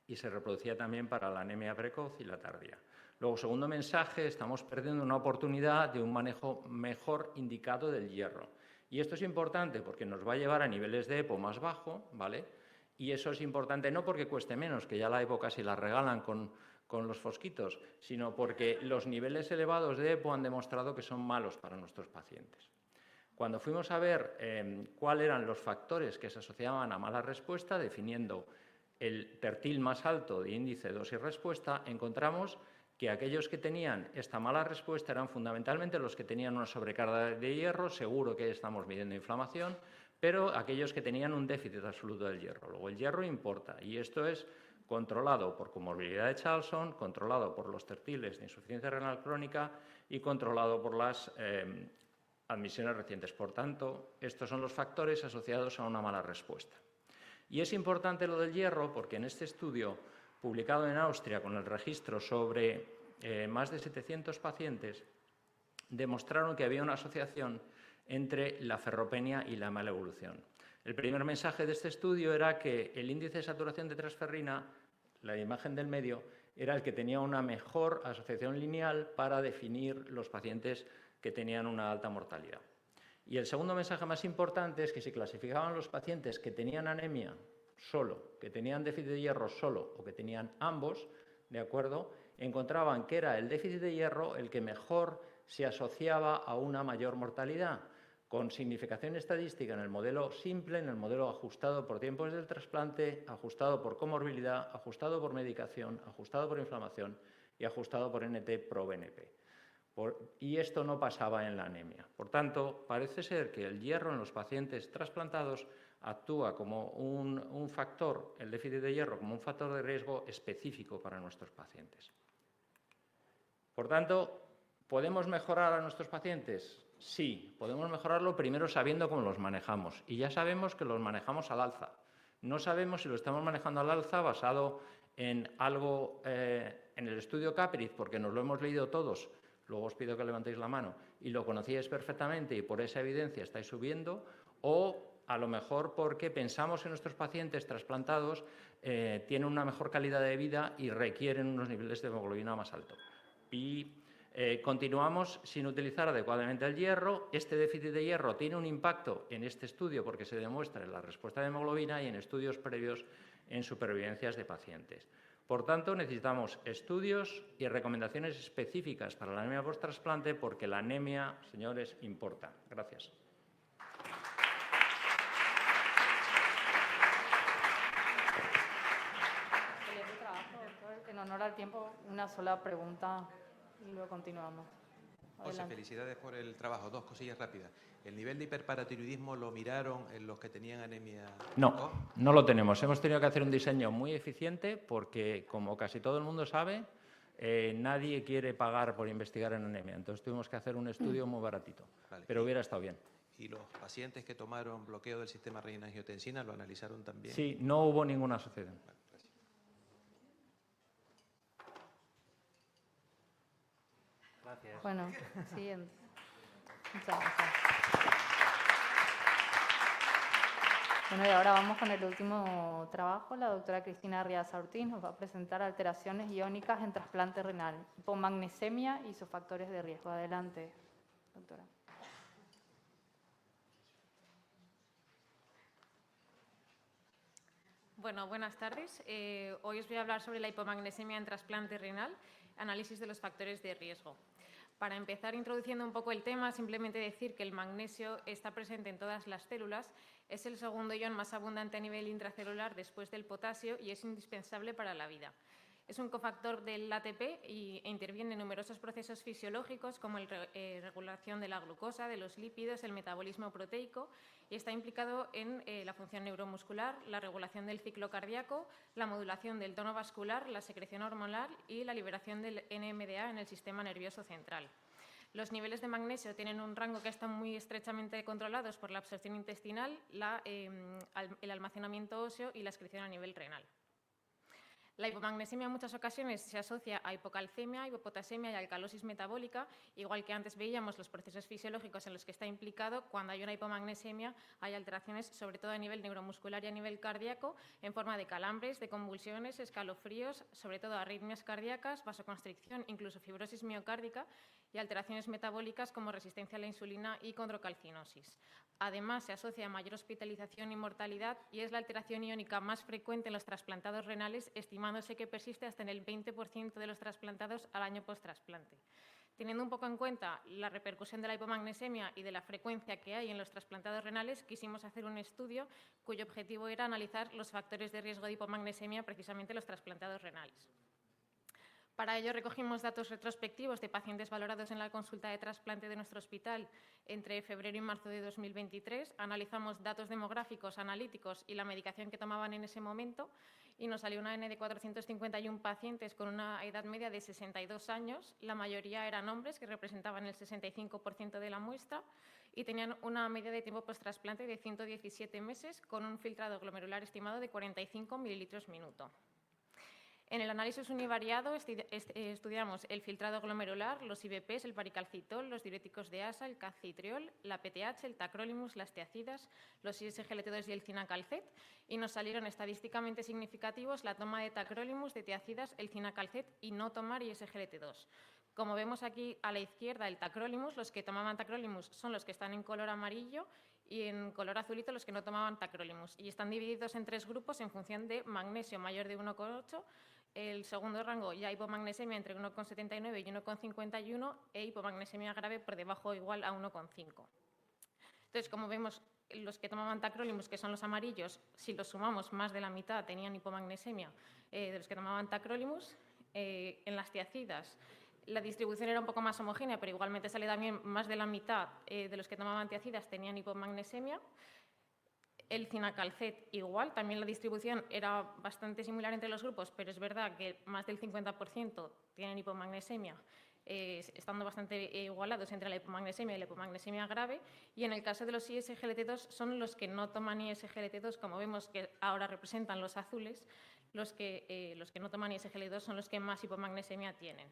S8: y se reproducía también para la anemia precoz y la tardía. Luego, segundo mensaje, estamos perdiendo una oportunidad de un manejo mejor indicado del hierro. Y esto es importante porque nos va a llevar a niveles de EPO más bajo, ¿vale? Y eso es importante no porque cueste menos, que ya la EPO casi la regalan con los fosquitos, sino porque los niveles elevados de EPO han demostrado que son malos para nuestros pacientes. Cuando fuimos a ver cuáles eran los factores que se asociaban a mala respuesta, definiendo el tertil más alto de índice dosis-respuesta, encontramos que aquellos que tenían esta mala respuesta eran fundamentalmente los que tenían una sobrecarga de hierro, seguro que estamos midiendo inflamación, pero aquellos que tenían un déficit absoluto del hierro. Luego, el hierro importa, y esto es controlado por comorbilidad de Charlson, controlado por los tertiles de insuficiencia renal crónica y controlado por las admisiones recientes. Por tanto, estos son los factores asociados a una mala respuesta. Y es importante lo del hierro porque en este estudio, publicado en Austria con el registro sobre más de 700 pacientes, demostraron que había una asociación entre la ferropenia y la mala evolución. El primer mensaje de este estudio era que el índice de saturación de transferrina, la imagen del medio, era el que tenía una mejor asociación lineal para definir los pacientes que tenían una alta mortalidad. Y el segundo mensaje más importante es que si clasificaban los pacientes que tenían anemia solo, que tenían déficit de hierro solo o que tenían ambos, ¿de acuerdo?, encontraban que era el déficit de hierro el que mejor se asociaba a una mayor mortalidad, con significación estadística en el modelo simple, en el modelo ajustado por tiempos del trasplante, ajustado por comorbilidad, ajustado por medicación, ajustado por inflamación y ajustado por NT-proBNP. Y esto no pasaba en la anemia. Por tanto, parece ser que el hierro en los pacientes trasplantados actúa como un factor, el déficit de hierro, como un factor de riesgo específico para nuestros pacientes. Por tanto, ¿podemos mejorar a nuestros pacientes? Sí, podemos mejorarlo primero sabiendo cómo los manejamos. Y ya sabemos que los manejamos al alza. No sabemos si lo estamos manejando al alza basado en algo, en el estudio Caperiz, porque nos lo hemos leído todos. Luego os pido que levantéis la mano y lo conocíais perfectamente y por esa evidencia estáis subiendo, o a lo mejor porque pensamos que nuestros pacientes trasplantados tienen una mejor calidad de vida y requieren unos niveles de hemoglobina más altos. Y continuamos sin utilizar adecuadamente el hierro. Este déficit de hierro tiene un impacto en este estudio porque se demuestra en la respuesta de hemoglobina y en estudios previos en supervivencias de pacientes. Por tanto, necesitamos estudios y recomendaciones específicas para la anemia post-trasplante porque la anemia, señores, importa. Gracias.
S1: Excelente trabajo, doctor. En honor al tiempo, una sola pregunta y luego continuamos.
S9: José, felicidades por el trabajo. Dos cosillas rápidas. ¿El nivel de hiperparatiroidismo lo miraron en los que tenían anemia?
S8: No, no lo tenemos. Hemos tenido que hacer un diseño muy eficiente porque, como casi todo el mundo sabe, nadie quiere pagar por investigar en anemia. Entonces tuvimos que hacer un estudio muy baratito, vale, pero hubiera estado bien.
S9: ¿Y los pacientes que tomaron bloqueo del sistema renina-angiotensina lo analizaron también?
S8: Sí, no hubo ninguna asociación.
S9: Vale, gracias.
S5: Gracias.
S1: Bueno, siguiente. Muchas gracias. Bueno, y ahora vamos con el último trabajo. La doctora Cristina Arriaza Ortiz nos va a presentar alteraciones iónicas en trasplante renal, hipomagnesemia y sus factores de riesgo. Adelante, doctora.
S14: Bueno, buenas tardes. Hoy os voy a hablar sobre la hipomagnesemia en trasplante renal, análisis de los factores de riesgo. Para empezar introduciendo un poco el tema, simplemente decir que el magnesio está presente en todas las células, es el segundo ion más abundante a nivel intracelular después del potasio y es indispensable para la vida. Es un cofactor del ATP e interviene en numerosos procesos fisiológicos como la regulación de la glucosa, de los lípidos, el metabolismo proteico y está implicado en la función neuromuscular, la regulación del ciclo cardíaco, la modulación del tono vascular, la secreción hormonal y la liberación del NMDA en el sistema nervioso central. Los niveles de magnesio tienen un rango que están muy estrechamente controlados por la absorción intestinal, el almacenamiento óseo y la excreción a nivel renal. La hipomagnesemia en muchas ocasiones se asocia a hipocalcemia, hipopotasemia y alcalosis metabólica, igual que antes veíamos los procesos fisiológicos en los que está implicado. Cuando hay una hipomagnesemia hay alteraciones sobre todo a nivel neuromuscular y a nivel cardíaco en forma de calambres, de convulsiones, escalofríos, sobre todo arritmias cardíacas, vasoconstricción, incluso fibrosis miocárdica y alteraciones metabólicas como resistencia a la insulina y condrocalcinosis. Además, se asocia a mayor hospitalización y mortalidad y es la alteración iónica más frecuente en los trasplantados renales, estimándose que persiste hasta en el 20% de los trasplantados al año post-trasplante. Teniendo un poco en cuenta la repercusión de la hipomagnesemia y de la frecuencia que hay en los trasplantados renales, quisimos hacer un estudio cuyo objetivo era analizar los factores de riesgo de hipomagnesemia, precisamente en los trasplantados renales. Para ello recogimos datos retrospectivos de pacientes valorados en la consulta de trasplante de nuestro hospital entre febrero y marzo de 2023. Analizamos datos demográficos, analíticos y la medicación que tomaban en ese momento y nos salió una N de 451 pacientes con una edad media de 62 años. La mayoría eran hombres que representaban el 65% de la muestra y tenían una media de tiempo post-trasplante de 117 meses con un filtrado glomerular estimado de 45 mililitros minuto. En el análisis univariado estudiamos el filtrado glomerular, los IVPs, el paricalcitol, los diuréticos de asa, el calcitriol, la PTH, el tacrolimus, las tiacidas, los ISGLT2 y el cinacalcet y nos salieron estadísticamente significativos la toma de tacrolimus, de tiacidas, el cinacalcet y no tomar ISGLT2. Como vemos aquí a la izquierda, el tacrolimus, los que tomaban tacrolimus son los que están en color amarillo y en color azulito los que no tomaban tacrolimus. Y están divididos en 3 grupos en función de magnesio mayor de 1,8, el segundo rango ya hipomagnesemia entre 1,79 y 1,51 e hipomagnesemia grave por debajo o igual a 1,5. Entonces, como vemos, los que tomaban tacrolimus, que son los amarillos, si los sumamos, más de la mitad tenían hipomagnesemia de los que tomaban tacrolimus. En las tiacidas La distribución era un poco más homogénea, pero igualmente sale también más de la mitad de los que tomaban antiácidas tenían hipomagnesemia. El cinacalcet igual, también la distribución era bastante similar entre los grupos, pero es verdad que más del 50% tienen hipomagnesemia, estando bastante igualados entre la hipomagnesemia y la hipomagnesemia grave. Y en el caso de los ISGLT2 son los que no toman ISGLT2, como vemos que ahora representan los azules, los que no toman ISGLT2 son los que más hipomagnesemia tienen.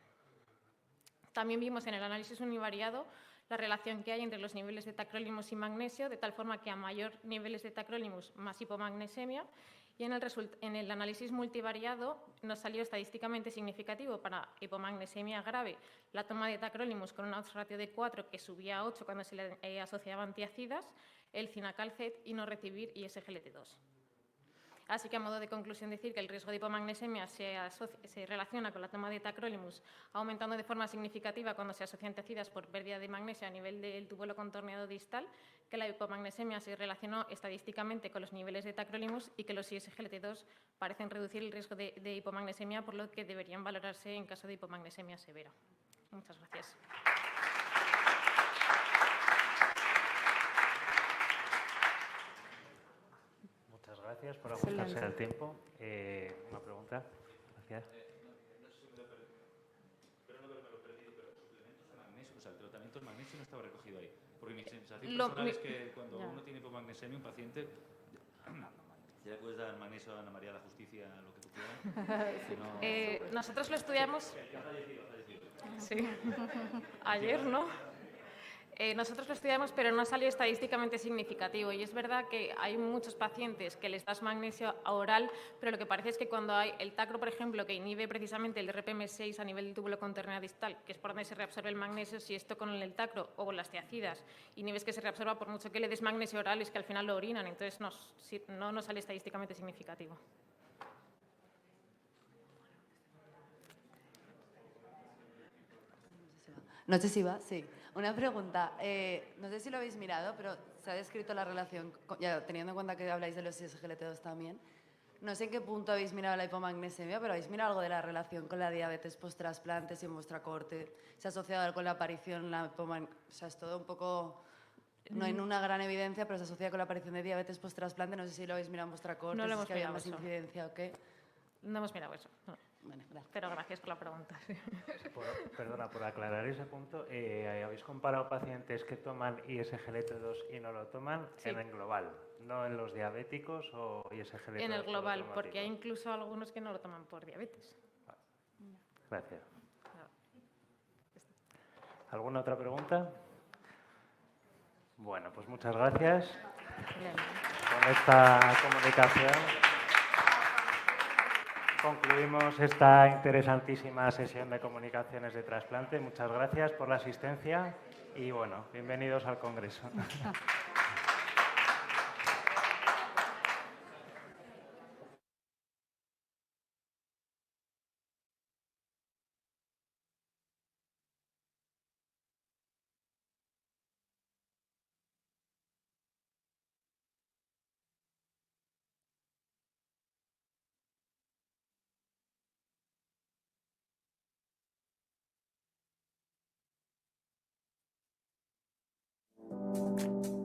S14: También vimos en el análisis univariado la relación que hay entre los niveles de tacrolimus y magnesio, de tal forma que a mayor niveles de tacrolimus, más hipomagnesemia, y en el análisis multivariado nos salió estadísticamente significativo para hipomagnesemia grave la toma de tacrolimus con una odds ratio de 4, que subía a 8 cuando se le asociaba antiácidas, el cinacalcet, y no recibir ISGLT2. Así que, a modo de conclusión, decir que el riesgo de hipomagnesemia se relaciona con la toma de tacrolimus, aumentando de forma significativa cuando se asocian antiácidas por pérdida de magnesio a nivel del túbulo contorneado distal, que la hipomagnesemia se relacionó estadísticamente con los niveles de tacrolimus y que los ISGLT2 parecen reducir el riesgo de hipomagnesemia, por lo que deberían valorarse en caso de hipomagnesemia severa. Muchas gracias.
S5: Muchas gracias por ajustarse al tiempo. Una pregunta. Gracias.
S4: O sea, el tratamiento del magnesio no estaba recogido ahí. Porque mi sensación personal es que cuando uno tiene hipomagnesemia, un paciente, ya le puedes dar magnesio a Ana María de la Justicia, lo que tú quieras.
S14: Nosotros lo estudiamos. Sí. Ayer, ¿no? Nosotros lo estudiamos, pero no salió estadísticamente significativo. Y es verdad que hay muchos pacientes que les das magnesio oral, pero lo que parece es que cuando hay el tacro, por ejemplo, que inhibe precisamente el RPM6 a nivel del túbulo contorneado distal, que es por donde se reabsorbe el magnesio, si esto con el tacro o con las tiacidas inhibes que se reabsorba, por mucho que le des magnesio oral, es que al final lo orinan. Entonces no nos sale estadísticamente significativo.
S15: No sé si va, sí. Una pregunta. No sé si lo habéis mirado, pero se ha descrito la relación, ya teniendo en cuenta que habláis de los ISGLT2 también. No sé en qué punto habéis mirado la hipomagnesemia, pero habéis mirado algo de la relación con la diabetes post-trasplante, si en vuestra cohorte se ha asociado con la aparición, la hipomagnesemia. O sea, es todo un poco, no hay una gran evidencia, pero se asocia con la aparición de diabetes post-trasplante. No sé si lo habéis mirado en vuestra cohorte,
S14: No lo
S15: si
S14: hemos
S15: es que había
S14: mirado
S15: más
S14: eso.
S15: incidencia o qué.
S14: No hemos mirado eso. No.
S15: Bueno, gracias.
S14: Pero gracias por la pregunta.
S5: Perdona, por aclarar ese punto, ¿habéis comparado pacientes que toman ISGLT2 y no lo toman en el global, no en los diabéticos o ISGLT2?
S14: En el global, porque hay incluso algunos que no lo toman por diabetes.
S5: Gracias. ¿Alguna otra pregunta? Bueno, pues muchas gracias.
S14: Bien.
S5: Con esta comunicación concluimos esta interesantísima sesión de comunicaciones de trasplante. Muchas gracias por la asistencia y, bueno, bienvenidos al Congreso.
S16: Thank you.